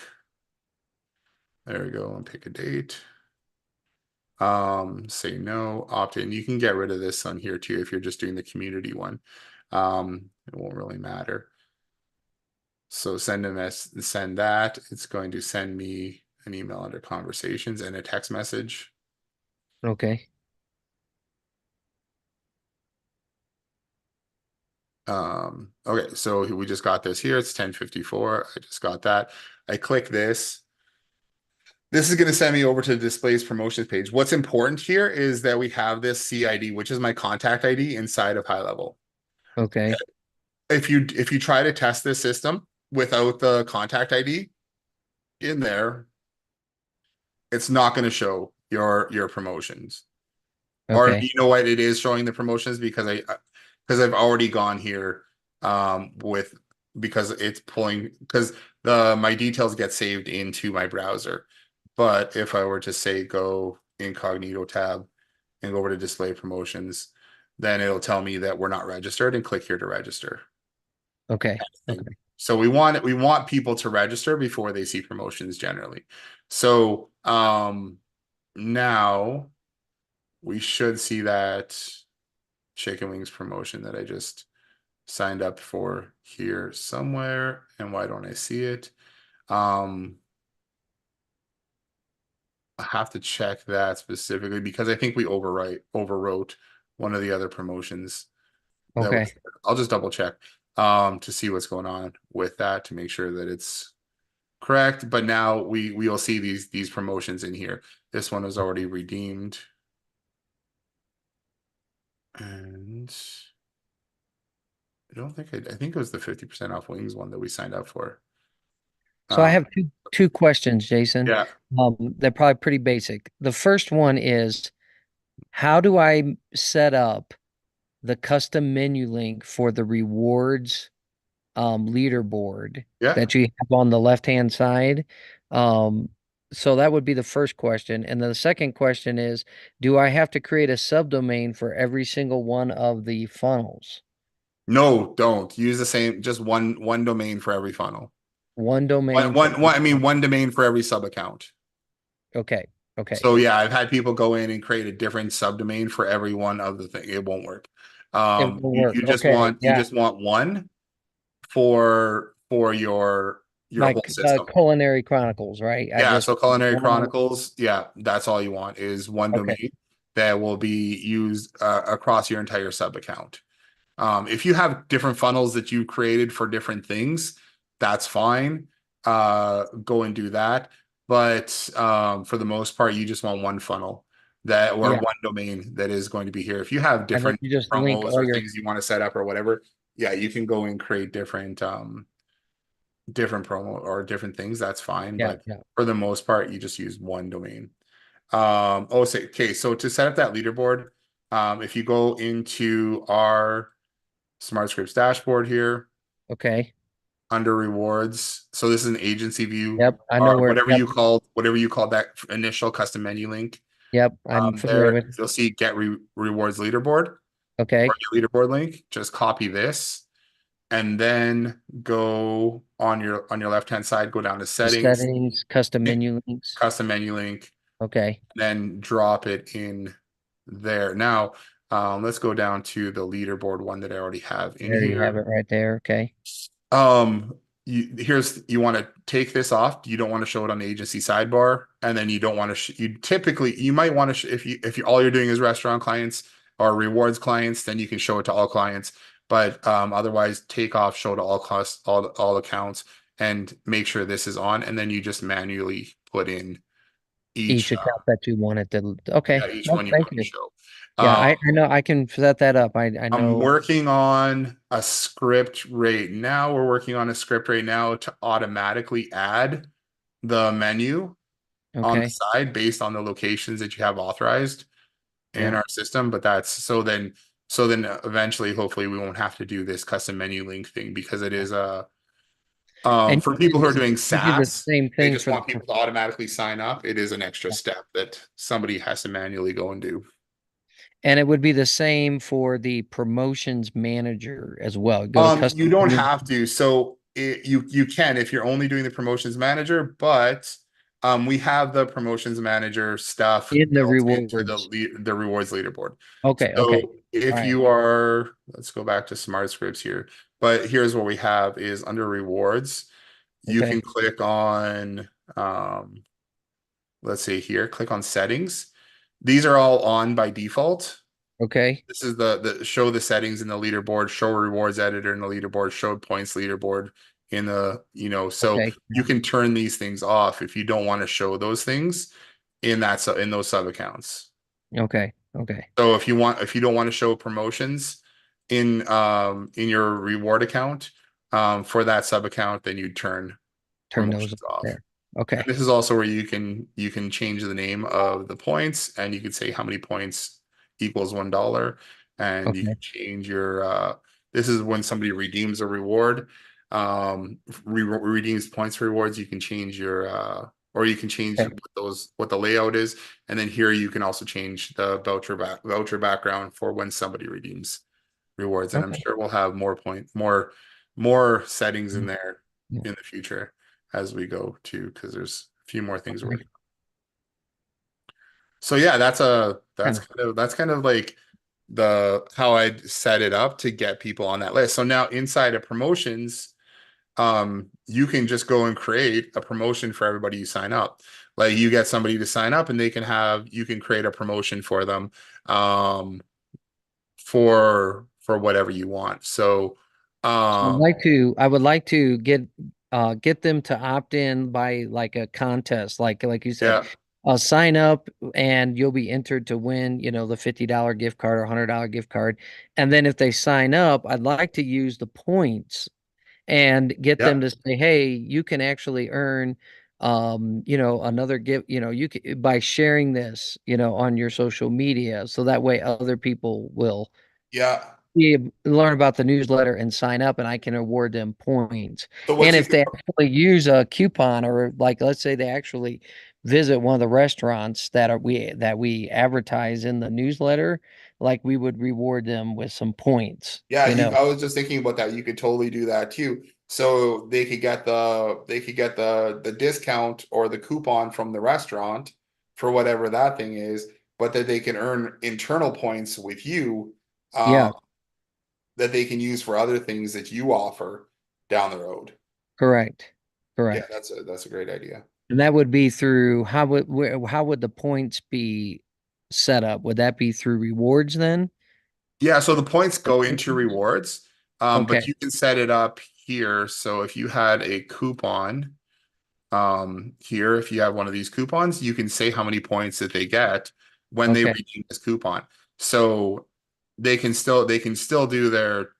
There we go, and pick a date. Say no, opt in. You can get rid of this on here too if you're just doing the community one. It won't really matter. So send that. It's going to send me an email under conversations and a text message. Okay. Okay, so we just got this here. It's 10:54. I just got that. I click this. This is going to send me over to the displays promotions page. What's important here is that we have this CID, which is my contact ID inside of high level. Okay. If you try to test this system without the contact ID in there, it's not going to show your promotions. Or you know what, it is showing the promotions because I've already gone here because it's pulling, because my details get saved into my browser. But if I were to say go incognito tab and go over to display promotions, then it'll tell me that we're not registered and click here to register. Okay. So we want people to register before they see promotions generally. So now we should see that chicken wings promotion that I just signed up for here somewhere. And why don't I see it? I have to check that specifically because I think we overwrote one of the other promotions. That Okay. was, I'll just double check to see what's going on with that to make sure that it's correct. But now we'll see these promotions in here. This one was already redeemed. And I don't think I think it was the 50% off wings one that we signed up for. So I have two questions, Jason. Yeah. They're probably pretty basic. The first one is, how do I set up the custom menu link for the rewards leaderboard Yeah. that you have on the left-hand side? So that would be the first question. And then the second question is, do I have to create a subdomain for every single one of the funnels? No, don't use the same, just one domain for every funnel. One domain for I mean, one domain for every sub account. okay. Okay. So yeah, I've had people go in and create a different subdomain for every one of the thing. It won't work. It will work. You just Okay. want Yeah. one for your whole Like system. Culinary Chronicles, right? I Yeah, just so Culinary one- Chronicles, yeah, that's all you want is one Okay. domain that will be used across your entire sub account. If you have different funnels that you created for different things, that's fine. Go and do that. But for the most part, you just want one funnel that or Yeah. one domain that is going to be here. If you have And then different you just link promos all or your things you want to set up or whatever, yeah, you can go and create different promo or different things. That's fine. yeah, But yeah. for the most part, you just use one domain. Okay, so to set up that leaderboard, if you go into our Smart Scripts dashboard here Okay. under rewards, so this is an agency view Yep. I know or where whatever yep, whatever you called that initial custom menu link. yep. I'm familiar There with. you'll see get rewards leaderboard Okay. or your leaderboard link. Just copy this and then go on your left hand side, go down to The settings, settings, custom menu links. custom menu link, Okay. then drop it in there. Now, let's go down to the leaderboard one that I already have in There you have here. it right there. Okay. You want to take this off. You don't want to show it on the agency sidebar, and then you don't want to. You might want to if you all you're doing is restaurant clients or rewards clients, then you can show it to all clients. But otherwise, take off, show to all costs, all accounts, and make sure this is on, and then you just manually put in Each each account that you wanted to. Okay. yeah, each Well, one you thank want to you. show. Yeah, Um, I know I can set that up. I I'm know. working on a script right now. We're working on a script right now to automatically add the menu on the Okay. side based on the locations that you have authorized in Yeah. our system. But that's so then eventually, hopefully, we won't have to do this custom menu link thing because it is And for people who are doing you do the SaaS, same they thing just for want people to automatically sign up. It is an extra step that somebody has to manually go and do. and it would be the same for the promotions manager as well. Go to custom. You don't have to. So you can if you're only doing the promotions manager, but we have the promotions manager stuff In the built into rewards. the rewards leaderboard. Okay. So Okay. if All right. you are, let's go back to Smart Scripts here. But here's what we have is under rewards, you Okay. can click on let's see here, click on settings. These are all on by default. Okay. This is the show the settings in the leaderboard, show rewards editor in the leaderboard, show points leaderboard in the, so Okay. you can turn these things off if you don't want to show those things in those sub accounts. Okay. Okay. So if you don't want to show promotions in your reward account for that sub account, then you turn Turn those promotions off. there. Okay. And this is also where you can change the name of the points and you can say how many points equals $1 and you Okay. can change your this is when somebody redeems a reward redeems points for rewards, you can change your or you can change Okay. what the layout is, and then here you can also change the voucher background for when somebody redeems rewards, and I'm Okay. sure we'll have more settings in there Yeah. in the future as we go too, because there's a few more things we're Okay. working on. So yeah, that's Yeah. kind of like the how I'd set it up to get people on that list. So now inside of promotions, you can just go and create a promotion for everybody you sign up. Like you get somebody to sign up and you can create a promotion for them. for whatever you want. So um I would like to get them to opt in by like a contest, like you said. yeah. Sign up and you'll be entered to win, the $50 gift card or $100 gift card. And then if they sign up, I'd like to use the points and get them Yeah. to say, hey, you can actually earn another gift, you can by sharing this, on your social media. So that way other people will Yeah. learn about the newsletter and sign up, and I can award them points. So what And you if they actually use a coupon, or like let's say they actually visit one of the restaurants that we advertise in the newsletter, like we would reward them with some points, Yeah, you know. I was just thinking about that. You could totally do that too. So they could get the discount or the coupon from the restaurant for whatever that thing is, but that they can earn internal points with you, Yeah, um, that they can use for other things that you offer down the road. correct. Yeah, Correct. that's a great idea. And that would be through how would the points be set up? Would that be through rewards then? Yeah, so the points go into rewards, Okay. but you can set it up here. So if you had a coupon, here, if you have one of these coupons, you can say how many points that they get when they Okay. redeem this coupon. So they can still do their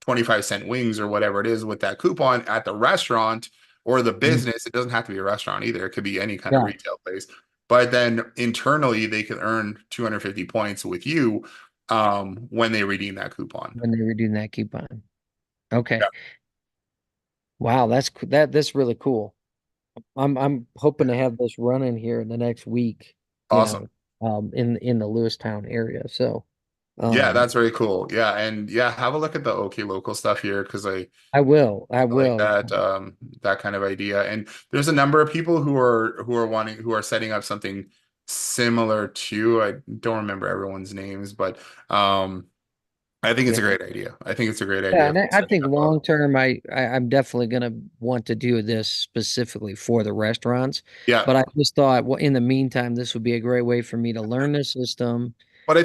25-cent wings or whatever it is with that coupon at the restaurant or the Mhm. business. It doesn't have to be a restaurant either. It could be any kind of Yeah. retail place. But then internally they can earn 250 points with you when they redeem that coupon. When they were doing that coupon. Yeah, Okay. Wow, that's really cool. I'm hoping to have this running here in the next week, awesome. in the Lewistown area. So, Yeah, um, that's very cool. Yeah, and yeah, have a look at the OK Local stuff here because I I like will. that that kind of idea. And there's a number of people who are setting up something similar to, I don't remember everyone's names, but I think it's a Yeah. great idea. I think it's a great Yeah, idea and for I setting think up a long term, I'm definitely gonna want to do this specifically for the restaurants. yeah. But I just thought, well, in the meantime, this would be a great way for me to learn the system. But Um, I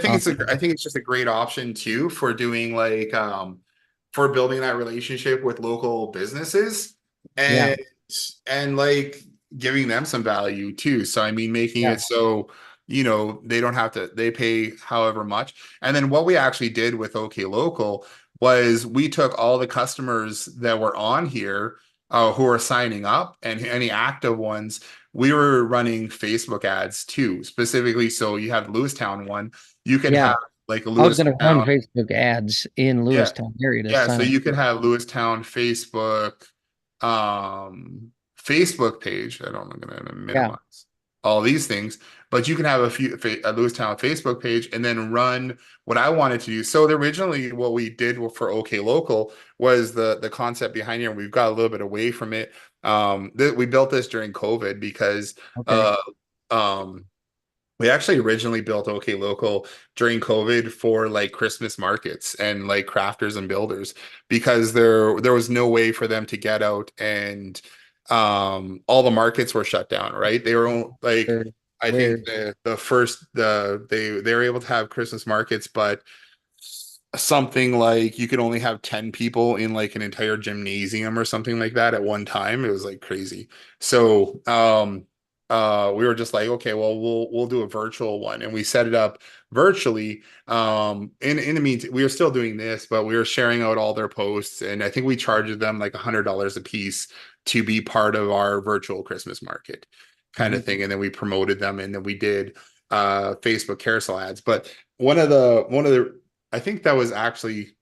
think it's just a great option too for doing like for building that relationship with local businesses yeah, and like giving them some value too. So I mean making yeah, it so they don't have to they pay however much. And then what we actually did with OK Local was we took all the customers that were on here who are signing up and any active ones we were running Facebook ads too, specifically. So you have the Lewistown one. You could yeah. have like a I was gonna run Lewistown. Facebook ads in Yeah. Lewistown area to Yeah. So sign you could up. have Lewistown Facebook page. I'm going to Yeah. minimize all these things, but you can have a Lewistown Facebook page and then run what I wanted to do. So originally what we did for OK Local was the concept behind here. We've got a little bit away from it. We built this during COVID because Okay. uh um we actually originally built OK Local during COVID for like Christmas markets and like crafters and builders because there was no way for them to get out and all the markets were shut down, right? They were like Weird. I think Weird. the first they were able to have Christmas markets, but something like you could only have 10 people in like an entire gymnasium or something like that at one time. It was like crazy. So we were just like, okay, well we'll do a virtual one and we set it up virtually. In the meantime, we were still doing this, but we were sharing out all their posts and I think we charged them like $100 a piece to be part of our virtual Christmas market kind of Mhm. thing. And then we promoted them and then we did Facebook carousel ads. But one of the I think that was actually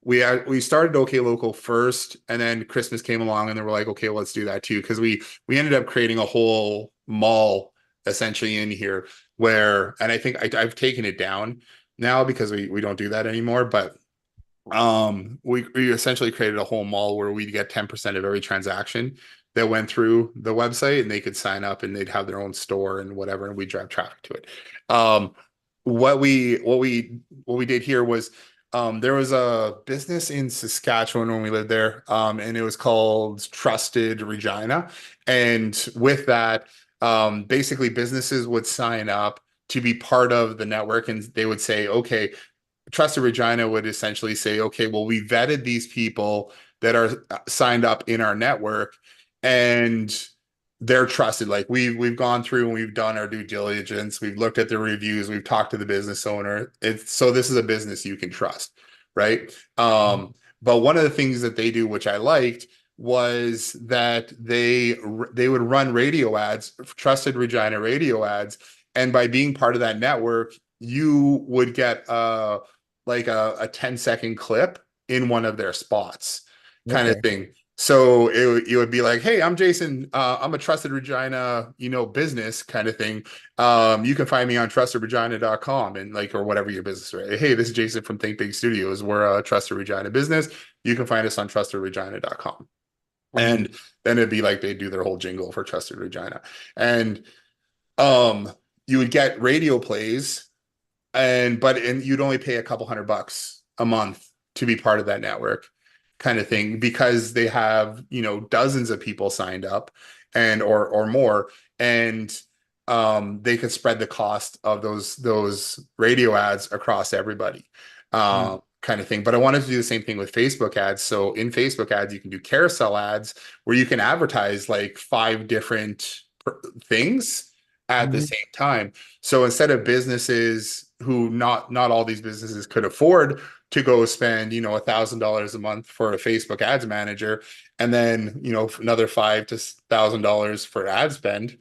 we started OK Local first, and then Christmas came along, and they were like, okay, let's do that too, because we ended up creating a whole mall essentially in here where, and I think I've taken it down now because we don't do that anymore, but we essentially created a whole mall where we'd get 10% of every transaction that went through the website and they could sign up and they'd have their own store and whatever and we drive traffic to it. um what we did here was there was a business in Saskatchewan when we lived there, and it was called Trusted Regina. And with that, basically businesses would sign up to be part of the network and they would say, okay, Trusted Regina would essentially say, okay, well, we vetted these people that are signed up in our network, and they're trusted. Like we've gone through and we've done our due diligence. We've looked at the reviews. We've talked to the business owner. So this is a business you can trust, right? But one of the things that they do, which I liked, was that they would run radio ads, Trusted Regina radio ads, and by being part of that network, you would get like a 10-second clip in one of their spots, kind of Okay. thing. So it would be like, hey, I'm Jason. I'm a Trusted Regina, business kind of thing. You can find me on trustedregina.com and like, or whatever your business, right? Hey, this is Jason from Think Big Studios. We're a Trusted Regina business. You can find us on trustedregina.com. And then it'd be like they do their whole jingle for Trusted Regina. And you would get radio plays, and you'd only pay a couple $100 a month to be part of that network, kind of thing, because they have dozens of people signed up, and or more, and they could spread the cost of those radio ads across everybody, kind of thing. But I wanted to do the same thing with Facebook ads. So in Facebook ads, you can do carousel ads where you can advertise like 5 different things at the Mhm. same time. So instead of businesses who not all these businesses could afford to go spend $1,000 a month for a Facebook ads manager, and then another $5,000 for ad spend,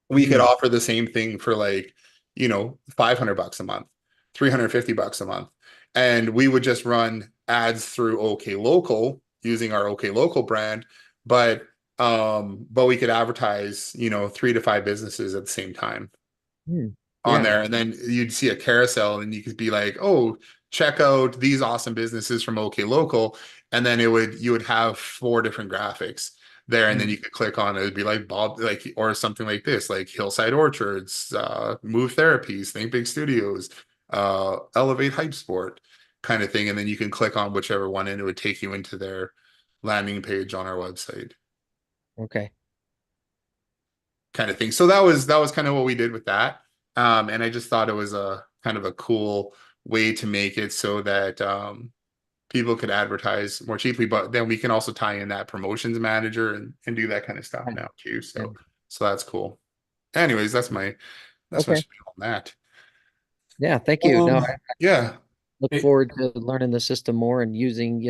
we could offer the same thing for like $500 a month, $350 a month, and we would just run ads through OK Local using our OK Local brand, but we could advertise 3 to 5 businesses at the same time Hmm. on Yeah. there, and then you'd see a carousel and you could be like, oh, check out these awesome businesses from OK Local, and then you would have 4 different graphics there, and then you could click on it. It'd be like Bob, like, or something like this, like Hillside Orchards, Move Therapies, Think Big Studios, Elevate Hype Sport, kind of thing, and then you can click on whichever one and it would take you into their landing page on our website, Okay. kind of thing. So that was kind of what we did with that. And I just thought it was a kind of a cool way to make it so that people could advertise more cheaply, but then we can also tie in that promotions manager and do that kind of stuff Right. now too. Yeah. So that's cool. Anyways, that's my Okay. spiel on that. Yeah. Thank you. No, Yeah. look Hey, forward to learning the system more and using,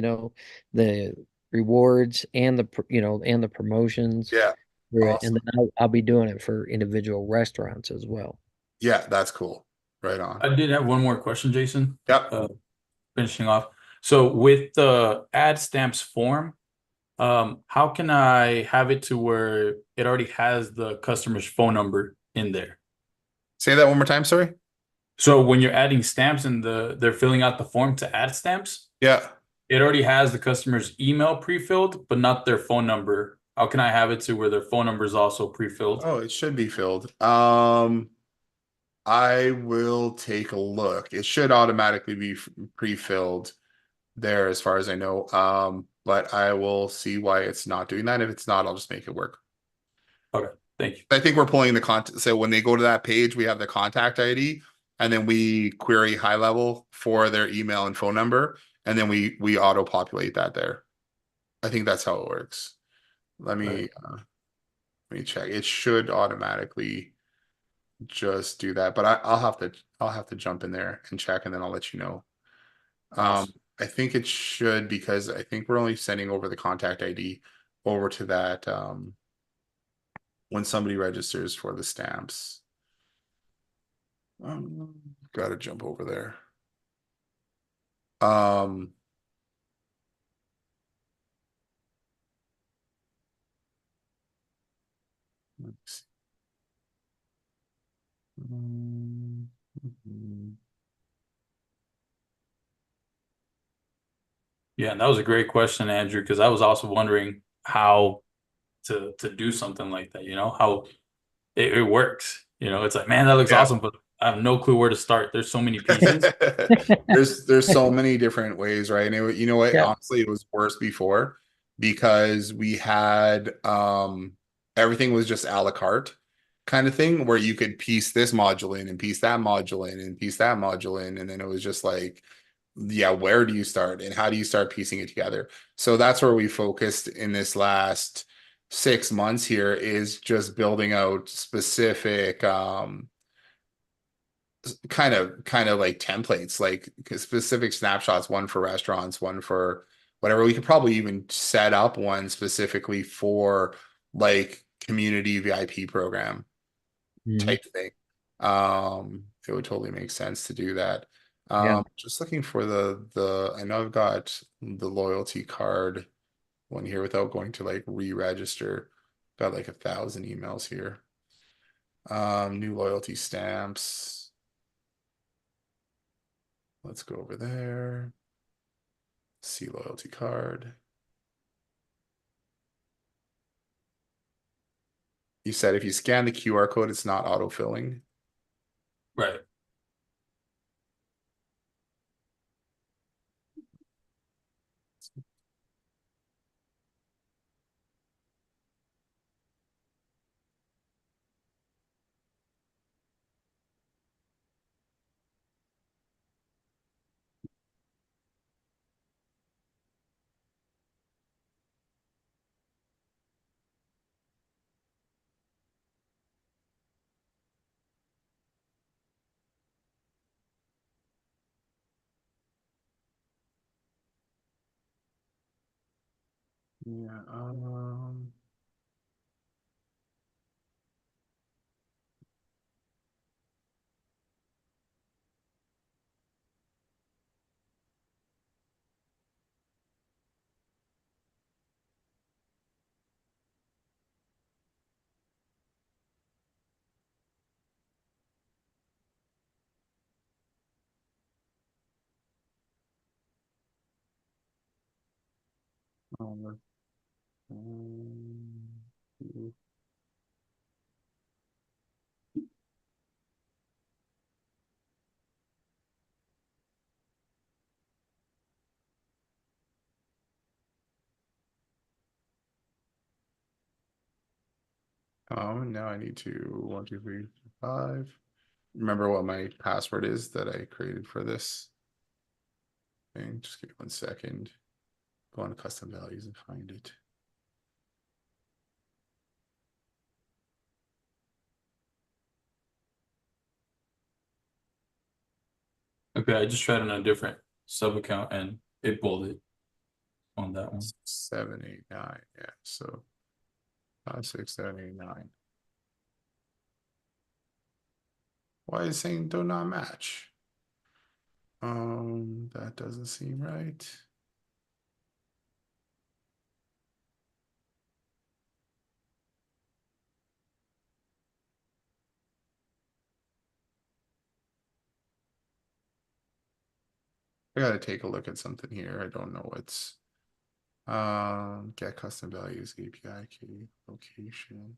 the rewards and and the promotions Yeah. through it. And Awesome. then I'll be doing it for individual restaurants as well. Yeah, that's cool. Right on. I did have one more question, Jason. Yep. Finishing off. So with the ad stamps form, how can I have it to where it already has the customer's phone number in there? Say that one more time, sorry. So when you're adding stamps and they're filling out the form to add stamps, Yeah. it already has the customer's email pre-filled, but not their phone number. How can I have it to where their phone number is also pre-filled? Oh, it should be filled. I will take a look. It should automatically be pre-filled there as far as I know. But I will see why it's not doing that. If it's not, I'll just make it work. Okay, thank you. I think we're pulling the content. So when they go to that page, we have the contact ID, and then we query high level for their email and phone number, and then we auto populate that there. I think that's how it works. Let me check. It should automatically just do that, but I'll have to jump in there and check, and then I'll let you know. Awesome. I think it should, because I think we're only sending over the contact ID over to that when somebody registers for the stamps. Gotta jump over there. Let's see. Yeah, and that was a great question, Andrew, because I was also wondering how to do something like that, how it works. It's like, man, that looks Yeah. awesome, but I have no clue where to start. There's so many pieces. There's so many different ways, right? And you know what? Yeah. Honestly, it was worse before, because we had everything was just a la carte kind of thing where you could piece this module in and piece that module in and piece that module in. And then it was just like, yeah, where do you start and how do you start piecing it together? So that's where we focused in this last 6 months here, is just building out specific kind of like templates, like specific snapshots, one for restaurants, one for whatever. We could probably even set up one specifically for like community VIP program type thing. It would totally make sense to do that. Yeah. Just looking for the I know I've got the loyalty card one here without going to like re-register. Got like 1,000 emails here. New loyalty stamps. Let's go over there. See loyalty card. You said if you scan the QR code, it's not autofilling. Right. Yeah. Um, um, now I need to 1, 2, 3, 5. Remember what my password is that I created for this thing. Just give me 1 second. Go on to custom values and find it. Okay, I just tried on a different sub account and it bolded on that one. 7, 8, 9. Yeah. So 5, 6, 7, 8, 9. Why is it saying do not match? That doesn't seem right. I gotta take a look at something here. I don't know what's get custom values, API key, location.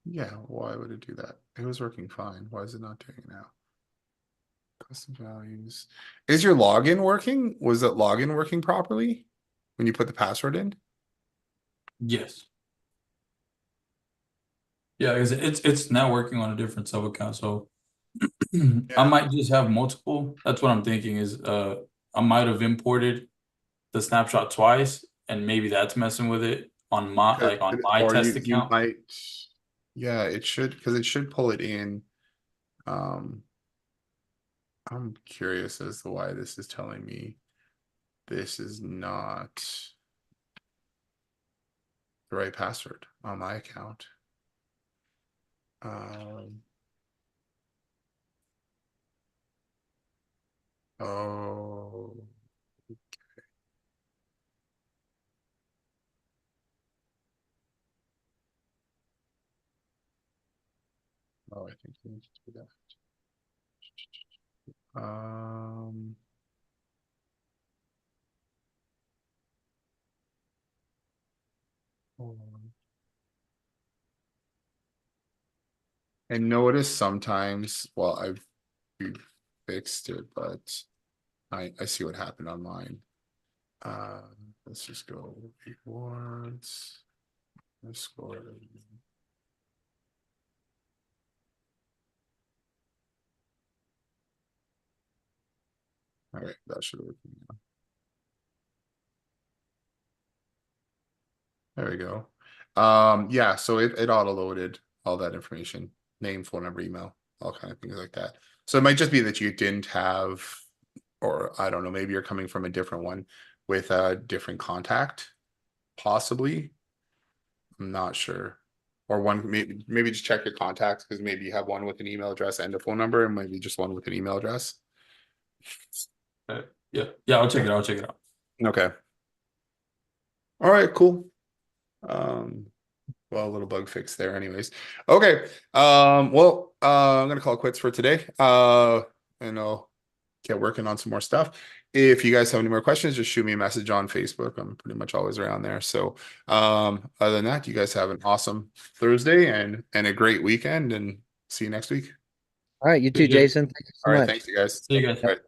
Yeah, why would it do that? It was working fine. Why is it not doing it now? Custom values. Is your login working? Was that login working properly when you put the password in? Yes. Yeah, because it's now working on a different sub account, so I might just have multiple. That's what I'm thinking is I might have imported the snapshot twice and maybe that's messing with it on my like on my Or test you account. might, yeah, it should, because it should pull it in. Um, I'm curious as to why this is telling me this is not the right password on my account. Um, oh, Oh, I think we need to do that. Hold on. And notice sometimes, well, we've fixed it, but I see what happened on mine. Let's just go rewards. Score. All right, that should work now. There we go. Yeah, so it auto loaded all that information, name, phone number, email, all kind of things like that. So it might just be that you didn't have, or I don't know, maybe you're coming from a different one with a different contact, possibly. I'm not sure. Or one, maybe just check your contacts because maybe you have one with an email address and a phone number, and maybe just one with an email address. Yeah, I'll check it out. I'll check it out. Okay. All right, cool. Well, a little bug fix there anyways. Okay. Well, I'm gonna call it quits for today. And I'll get working on some more stuff. If you guys have any more questions, just shoot me a message on Facebook. I'm pretty much always around there. So other than that, you guys have an awesome Thursday and a great weekend, and see you next week. All right, you too, Good. Jason. Thank you so All right, much. thanks you guys. See you guys. All right.